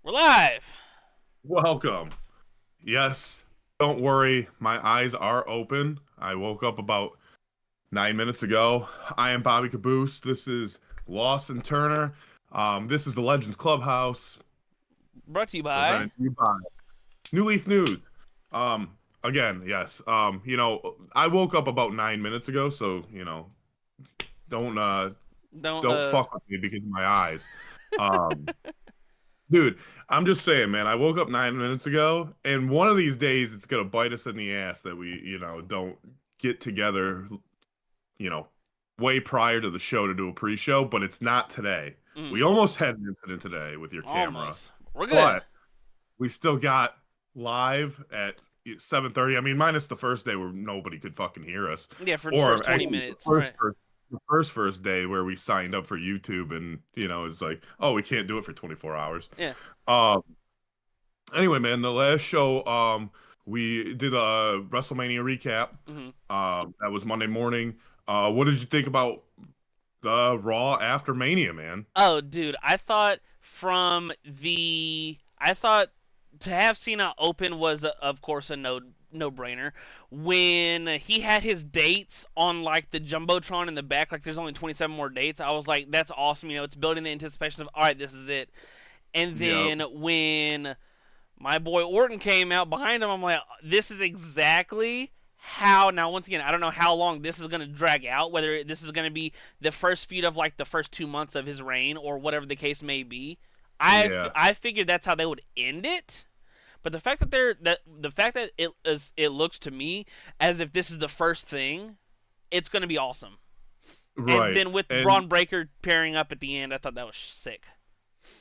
We're live. Welcome. Yes, don't worry, my eyes are open. I woke up about 9 minutes ago. I am Bobby Caboose. This is Lawson Turner. This is the Legends Clubhouse, Brought to you by. presented to you by New Leaf News. Again, yes. I woke up about 9 minutes ago, so don't Don't don't fuck with me because of my eyes. Um, Dude, I'm just saying, man. I woke up 9 minutes ago, and one of these days it's gonna bite us in the ass that we, don't get together, you know, way prior to the show to do a pre-show. But it's not today. We mm, almost had an incident today with your camera, almost. We're good. but we still got live at 7:30. I mean, minus the first day where nobody could fucking hear us, Yeah, for the first or 20 actually minutes. Right. the first day where we signed up for YouTube, and it's like, oh, we can't do it for 24 hours. Yeah. Um, Anyway, man, the last show, we did a WrestleMania recap. hmm That was Monday morning. What did you think about the Raw after Mania, man? Oh, dude, I thought to have Cena open was, of course, a no brainer. When he had his dates on like the jumbotron in the back, like there's only 27 more dates, I was like, that's awesome. It's building the anticipation of, all right, this is it. And Yep. then when my boy Orton came out behind him, I'm like, this is exactly how. Now, once again, I don't know how long this is going to drag out, whether this is going to be the first feud of like the first 2 months of his reign or whatever the case may be. Yeah. I figured that's how they would end it. But the fact that it looks to me as if this is the first thing, it's going to be awesome. And Right. then with And Braun Breaker pairing up at the end, I thought that was sick.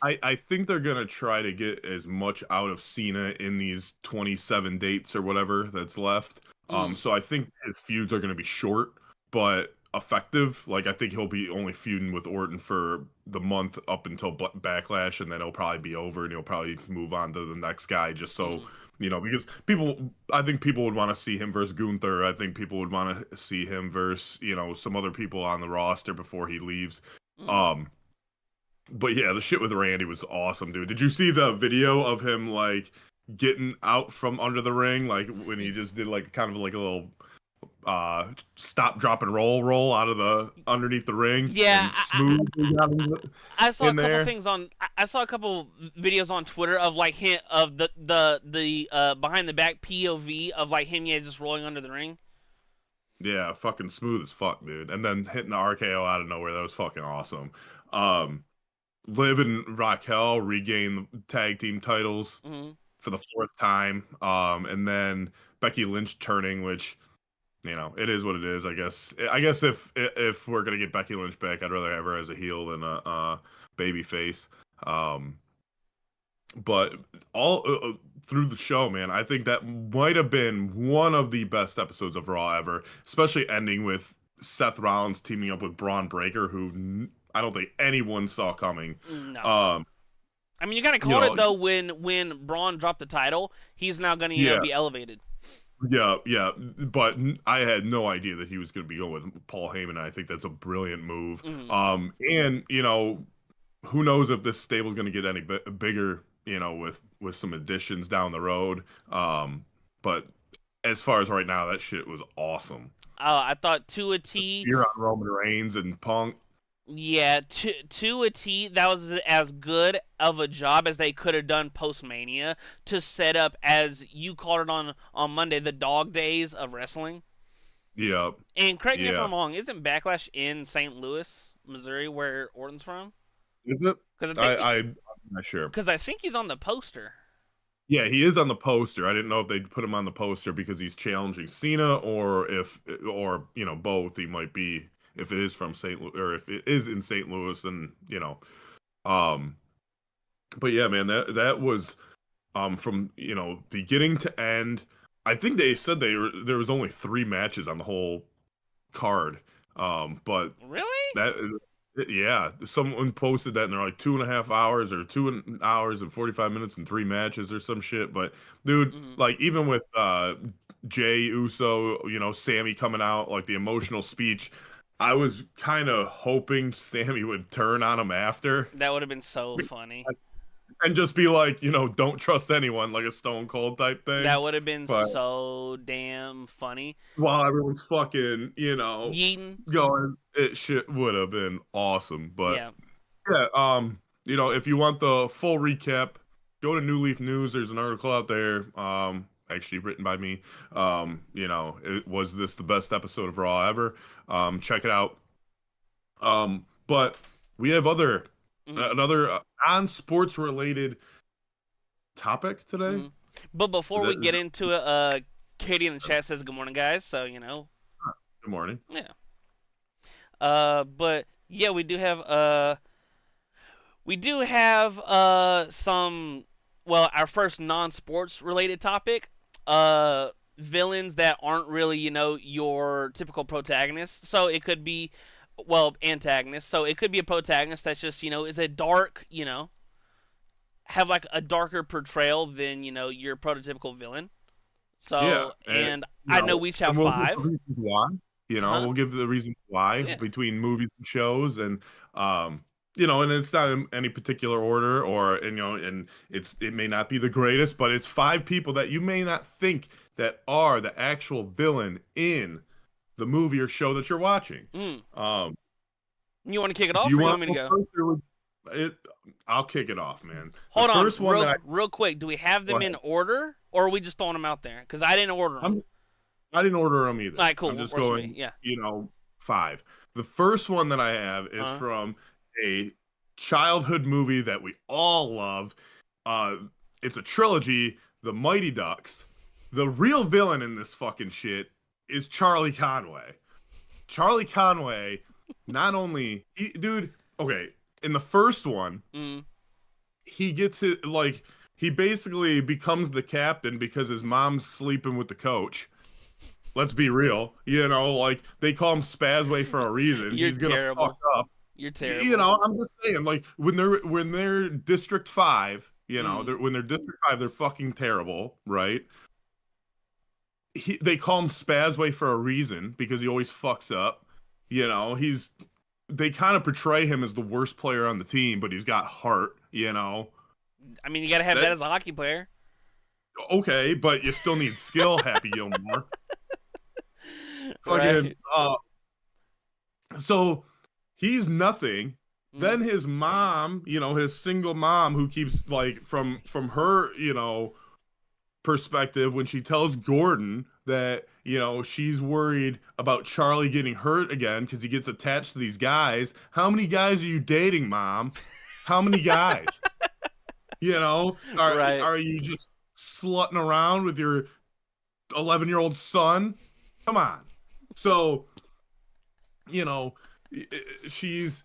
I think they're gonna try to get as much out of Cena in these 27 dates or whatever that's left. Mm, So I think his feuds are gonna be short but effective. Like I think he'll be only feuding with Orton for the month up until Backlash, and then it'll probably be over, and he'll probably move on to the next guy. Just so mm, because I think people would want to see him versus Gunther. I think people would want to see him versus some other people on the roster before he leaves. mm. Um, but yeah, the shit with Randy was awesome, dude. Did you see the video of him like getting out from under the ring, like when he just did like kind of like a little stop, drop, and roll out of the underneath the ring Yeah, and smoothly got I saw a in couple there? things on. I saw a couple videos on Twitter of like him of the behind the back POV of like him, yeah, just rolling under the ring. Yeah, fucking smooth as fuck, dude. And then hitting the RKO out of nowhere, that was fucking awesome. Um, Liv and Raquel regain the tag team titles hmm for the fourth time. And then Becky Lynch turning, which it is what it is. I guess if we're gonna get Becky Lynch back, I'd rather have her as a heel than a baby face. Um, but all through the show, man, I think that might have been one of the best episodes of Raw ever, especially ending with Seth Rollins teaming up with Braun Breaker, who I don't think anyone saw coming. No, Um, I mean you kind of you called it know, though when Braun dropped the title. He's now gonna yeah, be elevated. yeah, but I had no idea that he was going to be going with Paul Heyman, and I think that's a brilliant move. hmm And who knows if this stable's going to get any bigger, with some additions down the road. But as far as right now, that shit was awesome. I thought to a The T. spear on Roman Reigns and Punk. Yeah, to a T, that was as good of a job as they could have done post Mania to set up, as you called it on Monday, the dog days of wrestling. Yeah, And correct me if yeah. I'm wrong, isn't Backlash in St. Louis, Missouri, where Orton's from? Is it? Because I'm not sure. I think he's on the poster. Yeah, he is on the poster. I didn't know if they'd put him on the poster because he's challenging Cena, or if, or both. He might be, if it is from St. Louis, or if it is in St. Louis, then Um, but yeah, man, that was from beginning to end. I think they said there was only three matches on the whole card. But Really? that yeah, someone posted that and they're like 2.5 hours or 2 hours and 45 minutes and three matches or some shit. But dude, hmm like even with Jay Uso, Sammy coming out, like the emotional speech, I was kind of hoping Sammy would turn on him after. That would have been so funny. and just be like, don't trust anyone, like a Stone Cold type thing. That would have been But so damn funny. while everyone's fucking, Yeeton. going, it shit would have been awesome. But Yeah. yeah, if you want the full recap, go to New Leaf News. There's an article out there, actually written by me. Was this the best episode of Raw ever? Check it out. But we have Mm-hmm. another non-sports related topic today. Mm-hmm. But before we get Is into it, Katie in the chat says good morning, guys. So good morning. yeah. But yeah, we do have some, well, our first non-sports related topic, villains that aren't really, your typical protagonist. So it could be, well, antagonist. So it could be a protagonist that's just, is a dark, have like a darker portrayal than, your prototypical villain. Yeah, So, and and I know we each have we'll give the five. reasons why. Huh? We'll give the reasons why Yeah. between movies and shows, and and it's not in any particular order, or and it may not be the greatest, but it's five people that you may not think that are the actual villain in the movie or show that you're watching. Mm. Um, You want to kick it do off, you or you want want me to to go go? first, or I'll kick it off, man. The Hold on, first one that real quick. Do we have go them in ahead. order, or are we just throwing them out there? Because I didn't order them. I didn't order them All either. right, I'm cool. just Works for me. going, Yeah. five. The first one that I have is Uh. from a childhood movie that we all love. Uh, it's a trilogy, The Mighty Ducks. The real villain in this fucking shit is Charlie Conway. Charlie Conway, not only, dude, okay, in the first one, Mm. he gets it, like, he basically becomes the captain because his mom's sleeping with the coach. Let's be real. Like they call him Spazway for a reason. You're He's gonna fuck terrible. up. You're terrible. I'm just saying, like when they're District 5, Mm. when they're District 5, they're fucking terrible, right? They call him Spazway for a reason because he always fucks up. He's they kind of portray him as the worst player on the team, but he's got heart. I mean, you gotta have that That as a hockey player. okay, but you still need skill, Happy Gilmore. Fucking Right. so he's nothing. Mm. Then his mom, his single mom, who keeps, like, from her, perspective, when she tells Gordon that she's worried about Charlie getting hurt again because he gets attached to these guys. How many guys are you dating, Mom? How many guys? Are Right. are you just slutting around with your 11-year-old son? Come on. So, you know, she's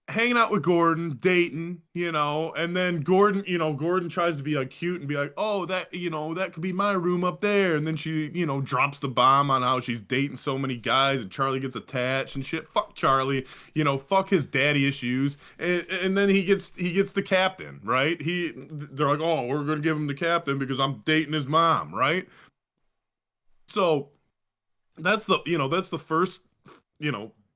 hanging out with Gordon, dating, and then Gordon tries to be like cute and be like, oh, that could be my room up there. And then she, drops the bomb on how she's dating so many guys and Charlie gets attached and shit. Fuck Charlie, fuck his daddy issues. And then he gets the captain, right? They're like, oh, we're going to give him the captain because I'm dating his mom, right? So that's the first,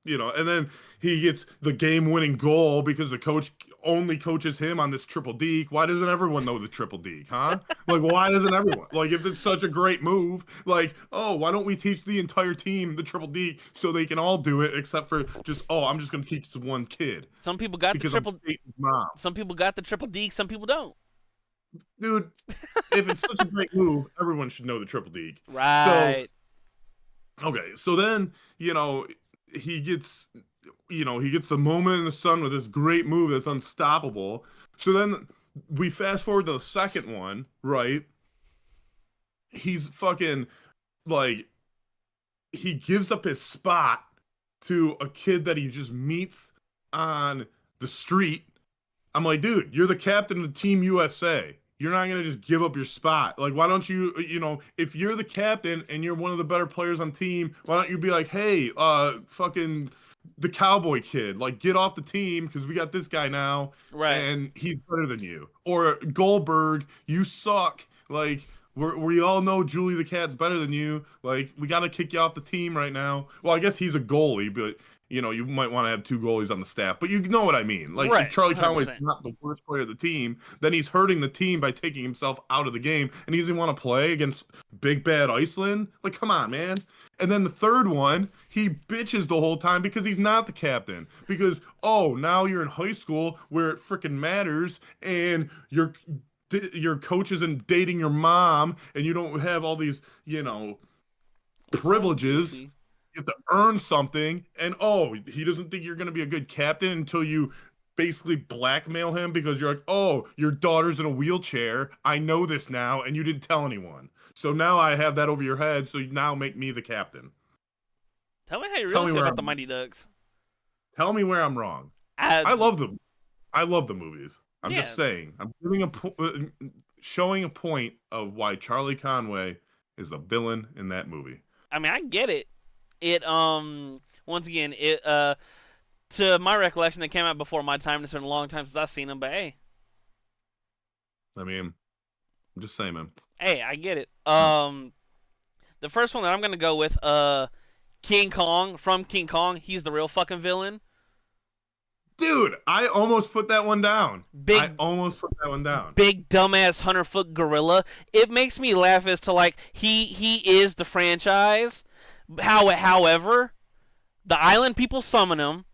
and then he gets the game-winning goal because the coach only coaches him on this triple deke. Why doesn't everyone know the triple deke, huh? Like, why doesn't everyone? Like, if it's such a great move, like, oh, why don't we teach the entire team the triple deke so they can all do it except for just, oh, I'm just gonna teach this one kid Some people got the because I'm triple. dating his mom. Some people got the triple D. Some people don't. Dude, if it's such a great move, everyone should know the triple deke. So, Right. okay, so then, he gets he gets the moment in the sun with this great move that's unstoppable. So then we fast forward to the second one, right? He's fucking, like, he gives up his spot to a kid that he just meets on the street. I'm like, dude, you're the captain of Team USA. You're not gonna just give up your spot. Like, why don't you, if you're the captain and you're one of the better players on team, why don't you be like, hey, fucking the cowboy kid, like, get off the team because we got this guy now Right. and he's better than you. Or Goldberg, you suck. Like, we all know Julie the Cat's better than you. Like, we got to kick you off the team right now. Well, I guess he's a goalie, but you might want to have two goalies on the staff, but you know what I mean. Like, if Right, Charlie Conway's 100%. not the worst player of the team, then he's hurting the team by taking himself out of the game, and he doesn't want to play against big bad Iceland. Like, come on, man. And then the third one, he bitches the whole time because he's not the captain. Because, oh, now you're in high school where it freaking matters, and your coach isn't dating your mom, and you don't have all these, It's so privileges. goofy. You have to earn something, and oh, he doesn't think you're going to be a good captain until you basically blackmail him because you're like, oh, your daughter's in a wheelchair. I know this now, and you didn't tell anyone. So now I have that over your head, so you now make me the captain. Tell me how you Tell really me feel where about the I'm Mighty Ducks. Tell me where I'm wrong. I, I love them. I love the movies. I'm yeah, just saying. I'm showing a point of why Charlie Conway is the villain in that movie. I mean, I get it. It once again, it to my recollection, they came out before my time. It's been a long time since I've seen them, but hey, I mean, I'm just saying, man. hey, I get it. The first one that I'm gonna go with, King Kong from King Kong. He's the real fucking villain. Dude, I almost put that one down. I Big, almost put that one down. big dumbass 100-foot gorilla. It makes me laugh as to like he is the franchise. However, the island people summon him.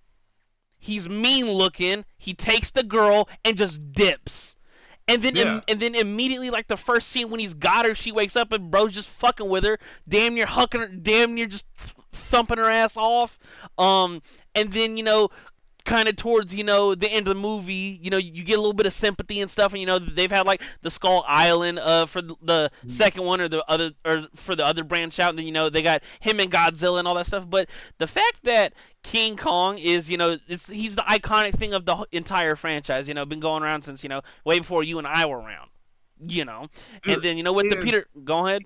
He's mean looking. He takes the girl and just dips. Yeah. And then immediately, like the first scene when he's got her, she wakes up and bro's just fucking with her, damn near hucking her, damn near just thumping her ass off. And then kind of towards the end of the movie, you get a little bit of sympathy and stuff, and they've had like the Skull Island for the second one, or for the other branch out, and then they got him and Godzilla and all that stuff. But the fact that King Kong is he's the iconic thing of the entire franchise, been going around since way before you and I were around, and then with the Peter, go ahead.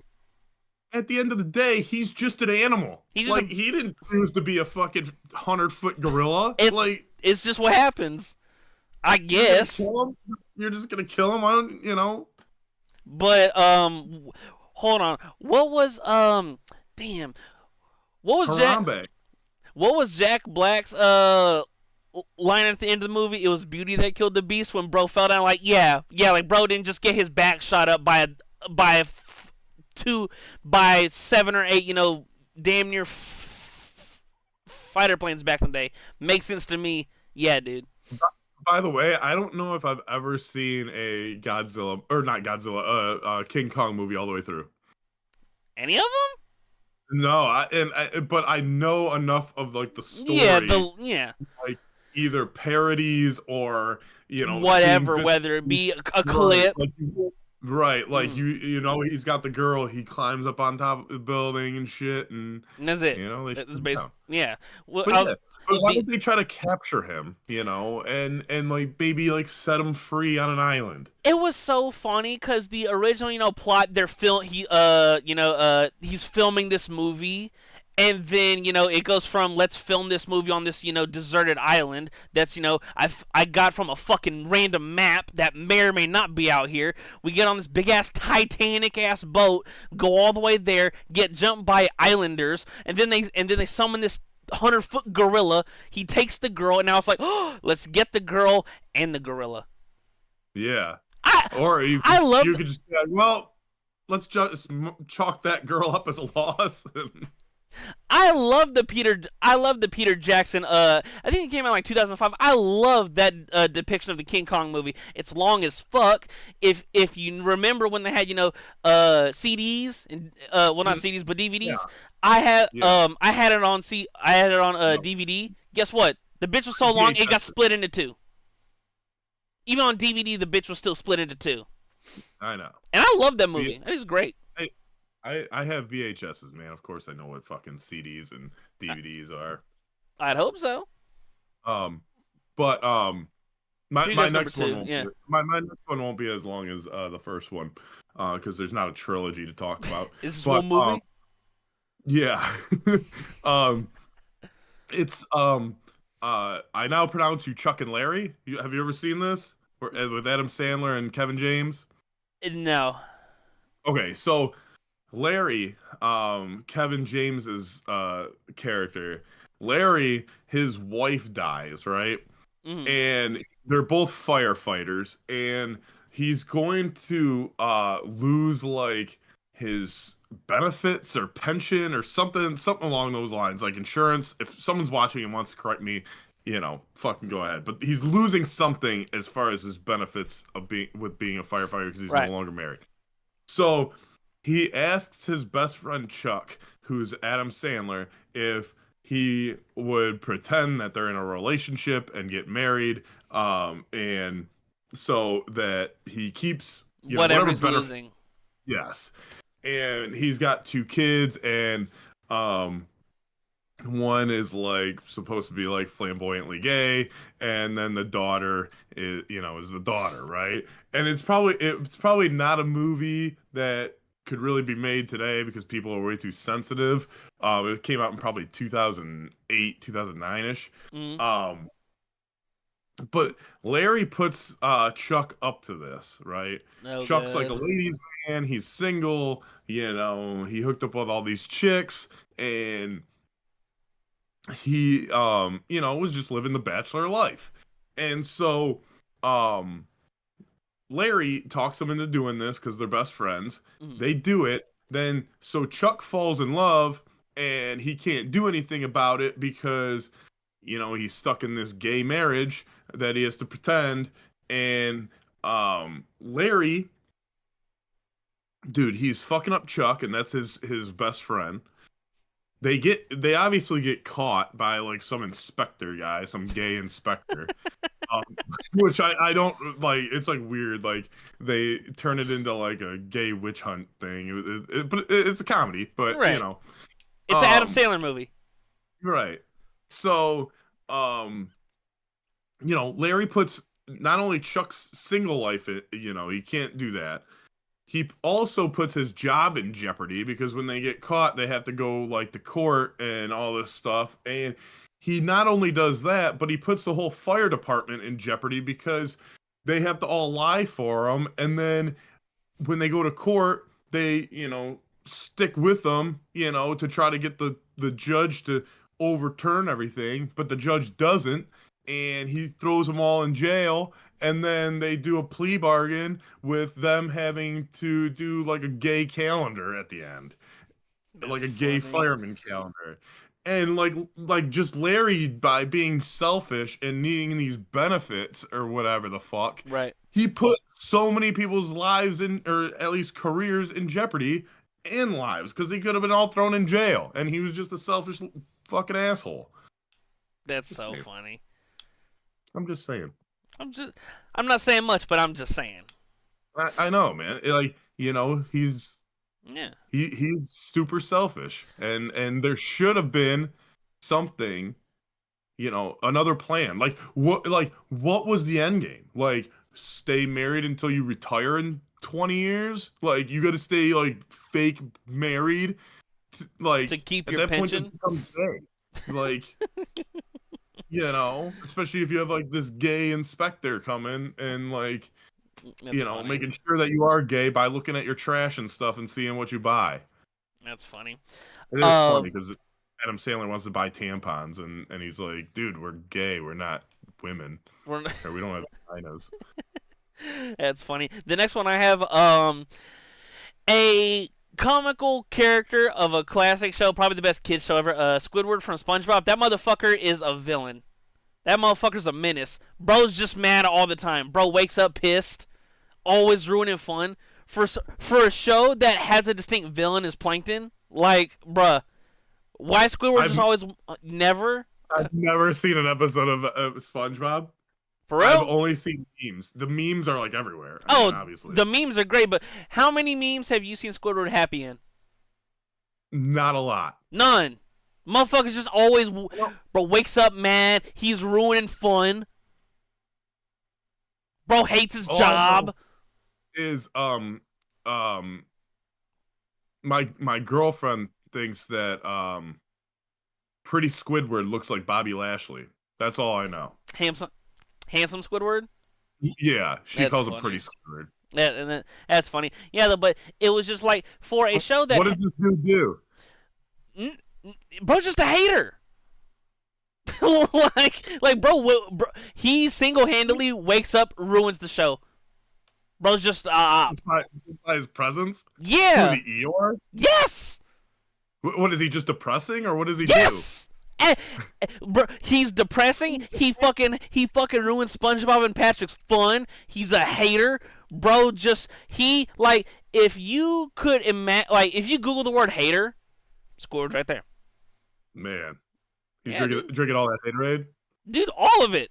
At the end of the day, he's just an animal. He's like, he didn't choose to be a fucking 100-foot gorilla. It's just what happens, I guess. You're just gonna kill him. I don't. But hold on. What was damn? What was Harambe. What was Jack Black's line at the end of the movie? It was Beauty that killed the beast when bro fell down. Like like bro didn't just get his back shot up by 7 or 8 damn near fighter planes back in the day. Makes sense to me. Yeah, dude. By the way, I don't know if I've ever seen a Godzilla, or not Godzilla, King Kong movie all the way through. Any of them? No, but I know enough of like the story. Yeah. Like, either parodies or whatever, whether it be a clip. Right, like he's got the girl. He climbs up on top of the building and shit, and that's it. That's basically, yeah. Well, but why did they try to capture him? And like maybe like set him free on an island. It was so funny because the original plot, he's filming this movie. And then, it goes from let's film this movie on this, deserted island that's, I got from a fucking random map that may or may not be out here. We get on this big-ass Titanic-ass boat, go all the way there, get jumped by islanders, and then they summon this 100-foot gorilla. He takes the girl, and now it's like, oh, let's get the girl and the gorilla. Yeah. You could just be like, well, let's just chalk that girl up as a loss. I love the Peter Jackson. I think it came out like 2005. I love that depiction of the King Kong movie. It's long as fuck. If you remember when they had CDs and well, not CDs but DVDs. Yeah. I had it on DVD. Guess what? The bitch was so long it got split into two. Even on DVD, the bitch was still split into two. I know. And I love that movie. It was great. I have VHSs, man. Of course, I know what fucking CDs and DVDs are. I'd hope so. But my next one won't yeah. my next one won't be as long as the first one, because there's not a trilogy to talk about. Is this one movie? Yeah. It's I now pronounce you Chuck and Larry. Have you ever seen this? With Adam Sandler and Kevin James? No. Okay, so Larry, Kevin James's character, Larry, his wife dies, right? Mm. And they're both firefighters, and he's going to lose like his benefits or pension or something along those lines, like insurance. If someone's watching and wants to correct me, fucking go ahead. But he's losing something as far as his benefits of being a firefighter because he's no Right. longer married. So he asks his best friend Chuck, who's Adam Sandler, if he would pretend that they're in a relationship and get married, and so that he keeps, Whatever whatever he's better. losing. Yes, and he's got two kids, and um, one is like supposed to be like flamboyantly gay, and then the daughter is the daughter, right? And it's probably not a movie that could really be made today because people are way too sensitive. It came out in probably 2008, 2009ish. Mm. um but Larry puts Chuck up to this, right? No Chuck's like a good. ladies man, he's single, he hooked up with all these chicks, and he was just living the bachelor life. And so um Larry talks him into doing this because they're best friends. Mm. They do it. Then so Chuck falls in love, and he can't do anything about it because he's stuck in this gay marriage that he has to pretend. And Larry, dude, he's fucking up Chuck, and that's his best friend. They obviously get caught by like some inspector guy, some gay inspector. um, which I don't like. It's like weird. Like they turn it into like a gay witch hunt thing. But it's a comedy. But Right. It's an Adam um, Sandler movie. right. So um, Larry puts not only Chuck's single life in, he can't do that. He also puts his job in jeopardy because when they get caught, they have to go like to court and all this stuff. And he not only does that, but he puts the whole fire department in jeopardy because they have to all lie for him. And then when they go to court, they, stick with them, to try to get the judge to overturn everything, but the judge doesn't, and he throws them all in jail. And then they do a plea bargain with them having to do like a gay calendar at the end, like That's a gay funny. fireman calendar. And like just Larry, by being selfish and needing these benefits or whatever the fuck, Right. he put so many people's lives in, or at least careers in jeopardy, and lives, because they could have been all thrown in jail, and he was just a selfish fucking asshole. That's Just so saying. funny. I'm just saying. I'm not saying much, but I'm just saying. I know, man. Like, he's Yeah. he's super selfish, and there should have been something, another plan. Like what was the end game? Like, stay married until you retire in 20 years? Like, you got to stay like fake married, To like keep at your that point just pension. become gay. Like, especially if you have like this gay inspector coming and like, That's funny. making sure that you are gay by looking at your trash and stuff and seeing what you buy. That's funny. It is funny because Adam Sandler wants to buy tampons, and he's like, dude, we're gay. We're not women. We're Or we don't have vaginas. That's funny. The next one I have a comical character of a classic show, probably the best kids show ever. Squidward from SpongeBob. That motherfucker is a villain. That motherfucker's a menace. Bro's just mad all the time. Bro wakes up pissed, always ruining fun. For a show that has a distinct villain as Plankton, like, bruh, why Squidward just I've always never? I've never seen an episode of SpongeBob. For I've real? only seen memes. The memes are like everywhere. I mean, Oh, obviously, the memes are great, but how many memes have you seen Squidward happy in? not a lot. None. Motherfucker's just always, Well, bro, wakes up mad. He's ruining fun. Bro hates his all I know job. is um my girlfriend thinks that Pretty Squidward looks like Bobby Lashley. That's all I know. Handsome, handsome Squidward. Yeah, she That's calls him Pretty funny. Squidward. That's funny. Yeah, but it was just like for a show that, What does this dude do? bro's just a hater. bro, he single-handedly wakes up, ruins the show. Bro's just Just by his presence. Who's yeah, he, Eeyore? yes, What is he, just depressing, or what does he do? yes. Bro, he's depressing. He fucking ruins SpongeBob and Patrick's fun. He's a hater, bro. Just he like if you could imagine, like if you Google the word hater, Squidward's right there. Man, he's Yeah, dude. drinking all that haterade. Dude, all of it.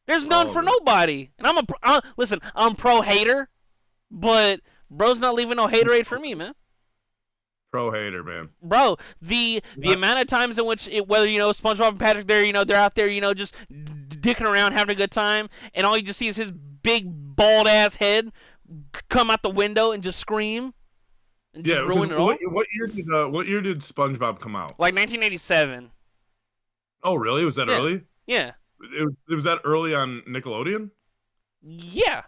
There's none All for of it. nobody. And listen. I'm pro hater, but bro's not leaving no haterade for me, man. Pro hater, man. Bro, the amount of times in which whether SpongeBob and Patrick, they're out there, just dicking around having a good time, and all you just see is his big bald ass head come out the window and just scream and just Yeah, because ruin it all. what year did SpongeBob come out? Like 1987. Oh, really? Was that Yeah, early? yeah, It was that early on Nickelodeon? yeah,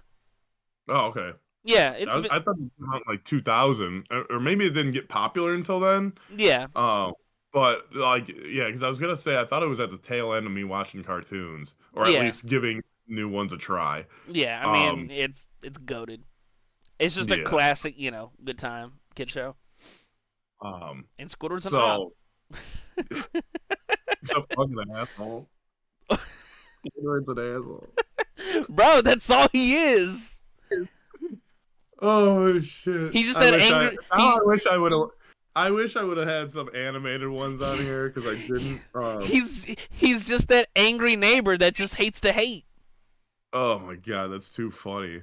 Oh, okay. yeah. I thought it came out in like 2000, or maybe it didn't get popular until then. Yeah, But like, yeah, because I was gonna say I thought it was at the tail end of me watching cartoons, or at yeah, least giving new ones a try. yeah. I mean, Um, it's goated. It's just a yeah. classic, good time kid show. Um, And Squidward's an op. so he's a fucking asshole. Squidward's an asshole. Bro, that's all he is. Oh shit! He's just that angry. I wish I would have had some animated ones on here because I didn't. He's just that angry neighbor that just hates to hate. Oh my god, that's too funny.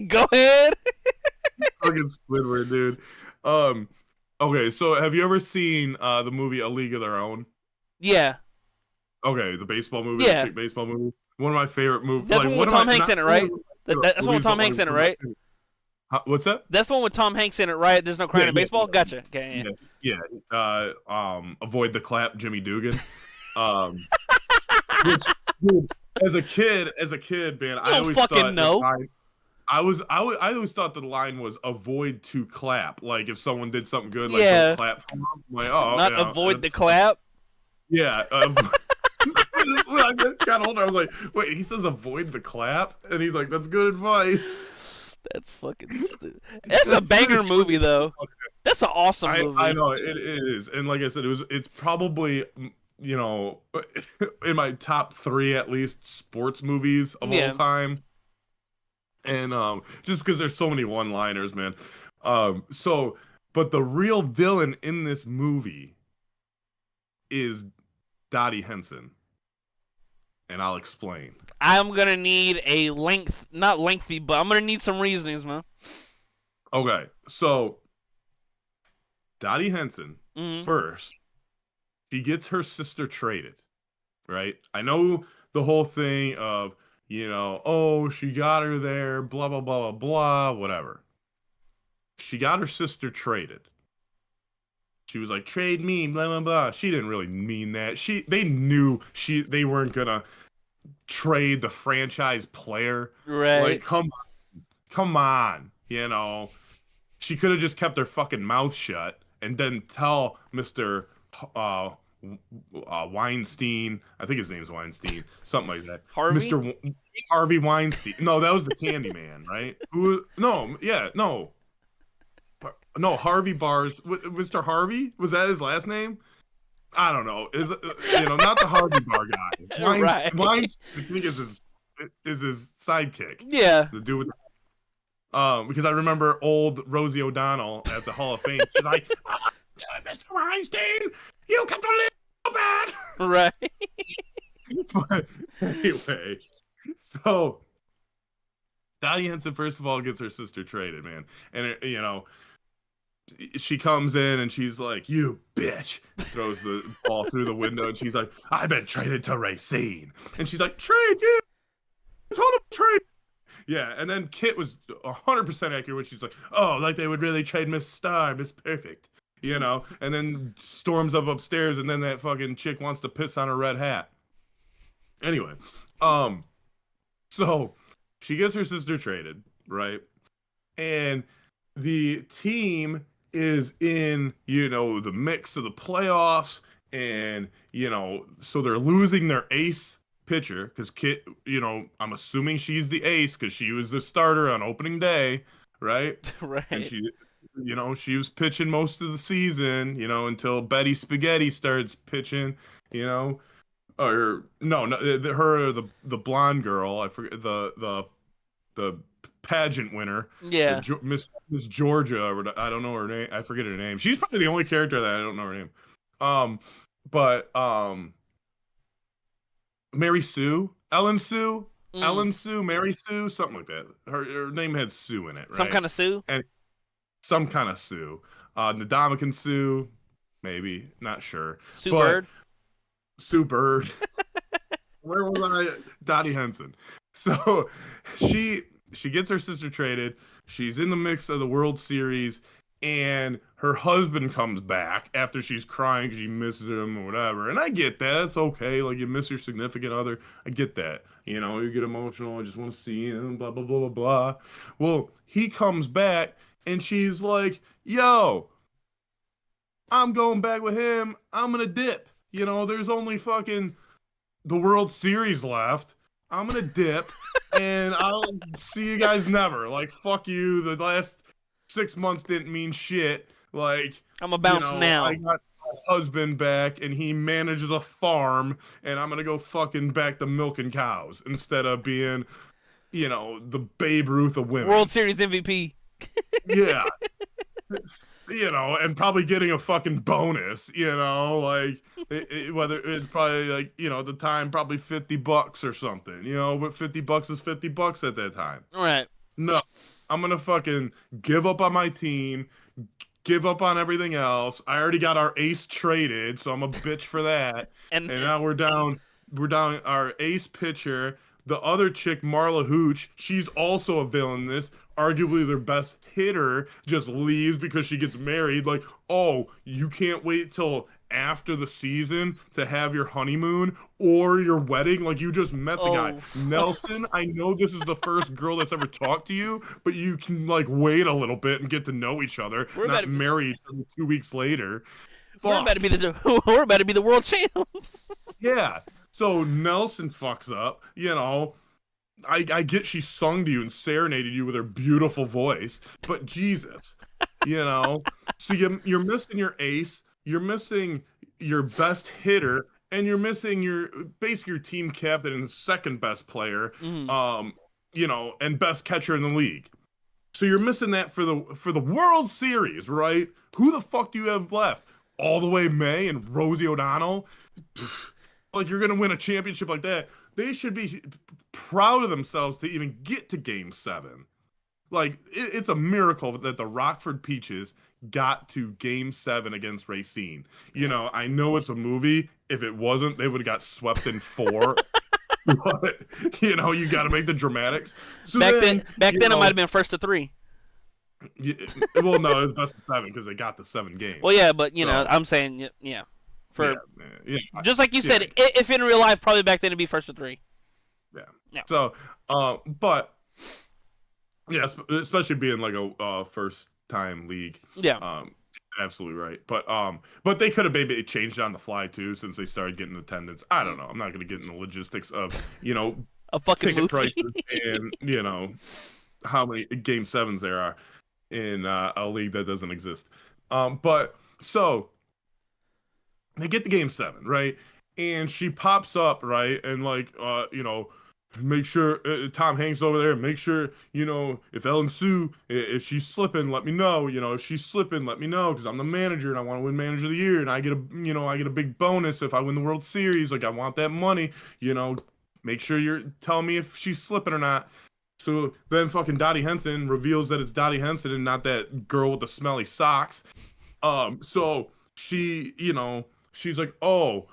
Go ahead. Fucking Squidward, dude. Okay, so have you ever seen the movie A League of Their Own? Yeah. Okay, the baseball movie, Yeah. the chick baseball movie. One of my favorite movies. That's like, one with Tom Hanks in it, right? That's one with Tom movies, Hanks in it, right? What's that? That's the one with Tom Hanks in it, right? There's no crying in baseball. Yeah. Gotcha. Okay. Yeah. Avoid the clap, Jimmy Dugan. Which, dude, as a kid, man, I always fucking thought know. I always thought the line was avoid to clap. Like if someone did something good, like Yeah. don't clap for them. I'm like, oh, Not avoid the clap. Yeah. When I got older, I was like, wait, he says avoid the clap, and he's like, that's good advice. That's fucking stupid. That's a banger movie, though. That's an awesome movie. I know it is, and like I said, it's probably in my top 3 at least sports movies of all time. And just because there's so many one-liners, man. But the real villain in this movie is Dottie Henson. And I'll explain. I'm gonna need not lengthy, but I'm gonna need some reasonings, man. Okay, so Dottie Henson, first, she gets her sister traded, right? I know the whole thing of, oh, she got her there, blah, blah, blah, blah, blah, whatever. She got her sister traded. She was like, trade me, blah, blah, blah. She didn't really mean that. They knew they weren't gonna trade the franchise player. Right. Like, come on. She could have just kept her fucking mouth shut and then tell Mr. Weinstein, I think his name's Weinstein, something like that. Harvey? Mr. Harvey Weinstein. No, that was the Candyman, right? No, Harvey Bars. Mr. Harvey? Was that his last name? I don't know. Not the Harvey Bar guy. Right. Weinstein, I think, is his sidekick. Yeah. The dude with because I remember old Rosie O'Donnell at the Hall of Fame. She's like, Mr. Weinstein, you kept a little bad. Right. But anyway, so Dottie Henson, first of all, gets her sister traded, man. And, she comes in and she's like, you bitch. Throws the ball through the window and she's like, I've been traded to Racine. And she's like, trade you. Told him trade. Yeah, and then Kit was 100% accurate when she's like, oh, like they would really trade Miss Star, Miss Perfect. And then storms up upstairs and then that fucking chick wants to piss on her red hat. Anyway, so she gets her sister traded, right? And the team is in, the mix of the playoffs, and, so they're losing their ace pitcher because Kit, I'm assuming she's the ace because she was the starter on opening day, right? And Right. she was pitching most of the season, until Betty Spaghetti starts pitching, you know, or no, the blonde girl, I forget the pageant winner, the Yeah. Miss Georgia, or I don't know her name. I forget her name. She's probably the only character that I don't know her name. Um, but Mary Sue, Mm. Ellen Sue, Mary Sue, something like that. Her name had Sue in it, Some right? kind of Sue. And some kind of Sue, Ndamukong Sue, maybe, not sure, Sue but Bird. Sue Bird. Where was I? Dottie Henson. So she she gets her sister traded. She's in the mix of the World Series, and her husband comes back after she's crying because she misses him or whatever. And I get that. It's okay. Like, you miss your significant other. I get that. You get emotional. I just want to see him. Blah blah blah blah blah. Well, he comes back, and she's like, "Yo, I'm going back with him. I'm gonna dip. There's only fucking the World Series left. I'm gonna dip, and I'll see you guys never. Like, fuck you. The last 6 months didn't mean shit. Like, I'm a bounce I now. got my husband back, and he manages a farm, and I'm gonna go fucking back to milking cows instead of being, the Babe Ruth of World women. Series MVP. Yeah, and probably getting a fucking bonus, like whether it's probably like, at the time, probably $50 or something, but $50 is $50 at that time. All right. No, I'm gonna fucking give up on my team, give up on everything else. I already got our ace traded, so I'm a bitch for that. And And now we're down our ace pitcher. The other chick, Marla Hooch, she's also a villain in this. Arguably their best hitter just leaves because she gets married. Like, oh, you can't wait till after the season to have your honeymoon or your wedding? Like, you just met the guy. oh, Nelson, I know this is the first girl that's ever talked to you, but you can, like, wait a little bit and get to know each other, we're about not to be, marry each other 2 weeks later. we're about to Fuck. be the we're about to be the world champs. Yeah. So Nelson fucks up, I get she sung to you and serenaded you with her beautiful voice, but Jesus, So you're missing your ace, you're missing your best hitter, and you're missing basically your team captain and second best player, Mm. and best catcher in the league. So you're missing that for the World Series, right? Who the fuck do you have left? All the way May and Rosie O'Donnell? Like, you're gonna win a championship like that. They should be proud of themselves to even get to Game 7. Like, it's a miracle that the Rockford Peaches got to Game 7 against Racine. I know it's a movie. If it wasn't, they would have got swept in 4. But, you got to make the dramatics. So then, Back then, it might have been first to 3. well, no, it was best of 7 because they got the 7 games. Well, yeah, but So, I'm saying, yeah, for yeah, just like you yeah, said, if in real life, probably back then it'd be first to 3. yeah. Yeah. So, but yeah, especially being like a first time league. Yeah. Absolutely right. But they could have maybe changed it on the fly too, since they started getting attendance. I don't know. I'm not gonna get into the logistics of, A fucking ticket movie. prices and, how many Game 7s there are in a league that doesn't exist. But so they get to Game 7, right? And she pops up, right? And, like, make sure Tom Hanks over there. Make sure, if Ellen Sue, if she's slipping, let me know. If she's slipping, let me know, because I'm the manager and I want to win Manager of the Year, and I get a big bonus if I win the World Series. Like, I want that money. Make sure you're telling me if she's slipping or not. So then fucking Dottie Henson reveals that it's Dottie Henson and not that girl with the smelly socks. So she, she's like, oh,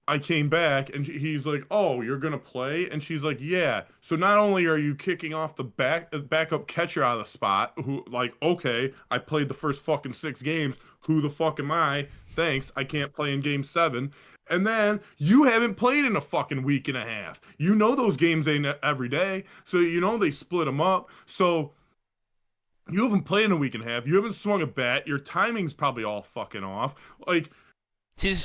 I came back, and he's like, "Oh, you're gonna play?" And she's like, "Yeah." So not only are you kicking off the backup catcher out of the spot, who, like, okay, I played the first fucking 6 games. Who the fuck am I? Thanks, I can't play in Game 7. And then you haven't played in a fucking week and a half. Those games ain't every day, so they split them up. So You haven't played in a week and a half. You haven't swung a bat. Your timing's probably all fucking off. Like,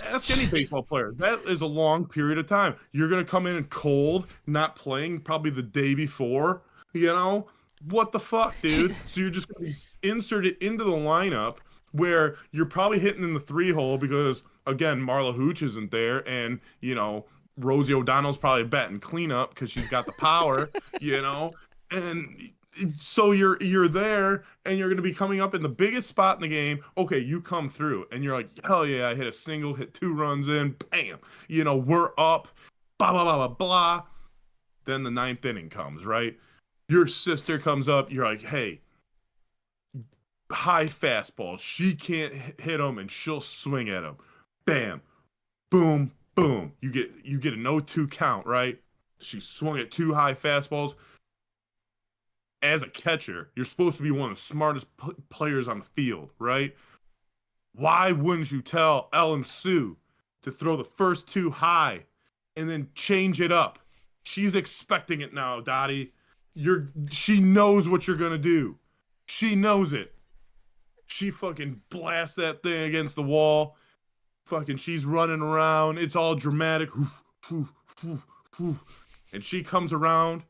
ask any baseball player. That is a long period of time. You're gonna come in cold, not playing probably the day before. You know what the fuck, dude? So you're just gonna be inserted into the lineup where you're probably hitting in the 3-hole because again, Marla Hooch isn't there, and Rosie O'Donnell's probably batting cleanup because she's got the power. And so you're there and you're going to be coming up in the biggest spot in the game. Okay, you come through and you're like, hell yeah, I hit a single, hit 2 runs in, bam, we're up, blah blah blah blah blah. Then the 9th inning comes, right? Your sister comes up, you're like, hey, high fastball, she can't hit them and she'll swing at them, bam, boom boom, you get a 0-2 count, right? She swung at 2 high fastballs. As a catcher, you're supposed to be one of the smartest players on the field, right? Why wouldn't you tell Ellen Sue to throw the first 2 high and then change it up? She's expecting it now, Dottie. She knows what you're gonna do. She knows it. She fucking blasts that thing against the wall. Fucking, she's running around. It's all dramatic. And she comes around.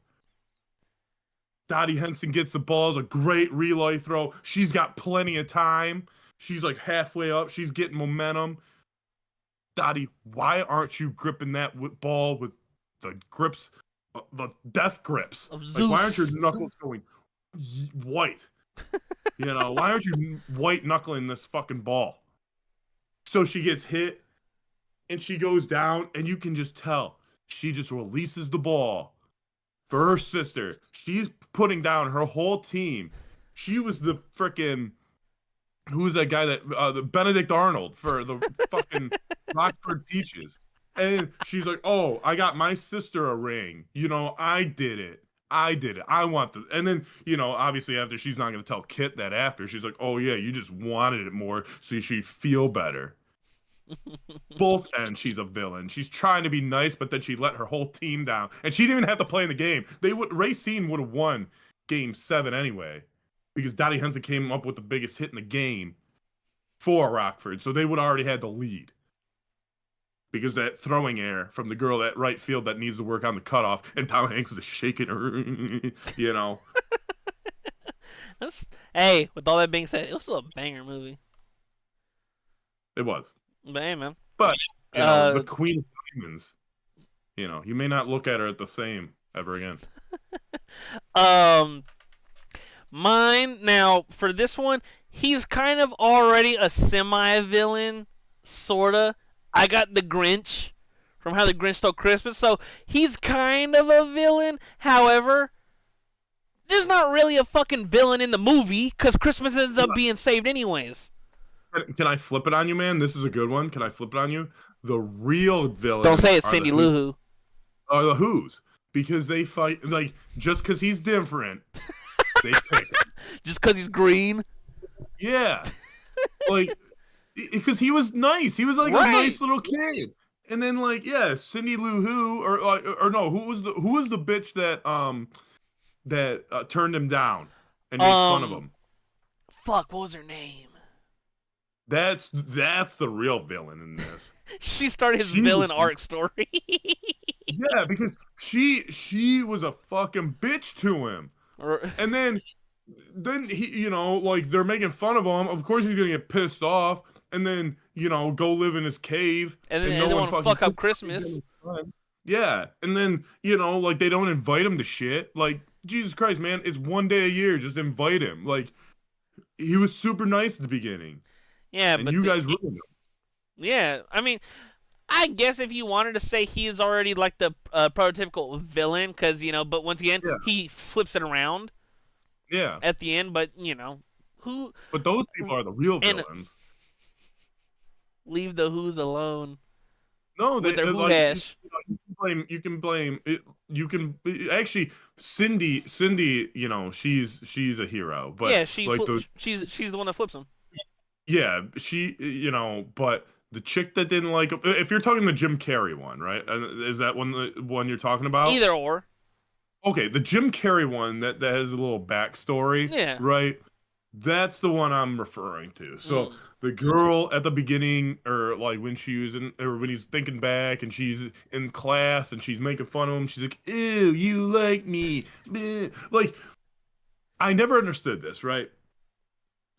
Dottie Henson gets the ball. It's a great relay throw. She's got plenty of time. She's like halfway up. She's getting momentum. Dottie, why aren't you gripping that ball with the grips, the death grips? Like, why aren't your knuckles going white? Why aren't you white knuckling this fucking ball? So she gets hit and she goes down, and you can just tell she just releases the ball for her sister. She's putting down her whole team. She was the freaking, who was that guy that the Benedict Arnold for the fucking Rockford Peaches. And she's like, oh, I got my sister a ring. I did it. I want the. And then, obviously after, she's not going to tell Kit that after. She's like, oh yeah, you just wanted it more so she'd feel better. Both ends, she's a villain. She's trying to be nice, but then she let her whole team down, and she didn't even have to play in the game. Racine would have won Game 7 anyway, because Dottie Henson came up with the biggest hit in the game for Rockford, so they would have already had the lead. Because that throwing error from the girl at right field that needs to work on the cutoff, and Tom Hanks was shaking her, Hey, with all that being said, it was still a banger movie. It was. But hey, man. But the Queen of Diamonds, you may not look at her the same ever again. Mine now for this one, he's kind of already a semi-villain, sorta. I got the Grinch from How the Grinch Stole Christmas, so he's kind of a villain. However, there's not really a fucking villain in the movie because Christmas ends up being saved anyways. Can I flip it on you, man? This is a good one. Can I flip it on you? The real villain. Don't say it's Cindy Lou Who. Are the Who's, because they fight, like, just because he's different, they pick him. Just because he's green. Yeah, like, because he was nice. He was like a nice little kid. And then, like, yeah, Cindy Lou Who, or no, who was the bitch that turned him down and made fun of him? Fuck, what was her name? That's the real villain in this. She started his villain arc story. Yeah, because she was a fucking bitch to him. And then he, like, they're making fun of him. Of course he's gonna get pissed off, and then go live in his cave. And then no one fuck up Christmas. Yeah, and then like, they don't invite him to shit. Like, Jesus Christ, man, it's one day a year. Just invite him. Like, he was super nice at the beginning. Yeah, and but you guys ruined him. Yeah, I mean, I guess if you wanted to say he is already like the prototypical villain, because but once again, he flips it around. Yeah. At the end, but who? But those people are the real villains. Leave the Who's alone. No, with their Who hash. You can blame. Actually, Cindy. She's a hero. But yeah, she's the one that flips him. Yeah, but the chick that didn't like him, if you're talking the Jim Carrey one, right? Is that one you're talking about? Either or. Okay, the Jim Carrey one that has a little backstory. Yeah. Right. That's the one I'm referring to. So Mm. the girl at the beginning, or like when she was in, or when he's thinking back, and she's in class and she's making fun of him. She's like, "Ew, you like me?" Bleh. Like, I never understood this, right?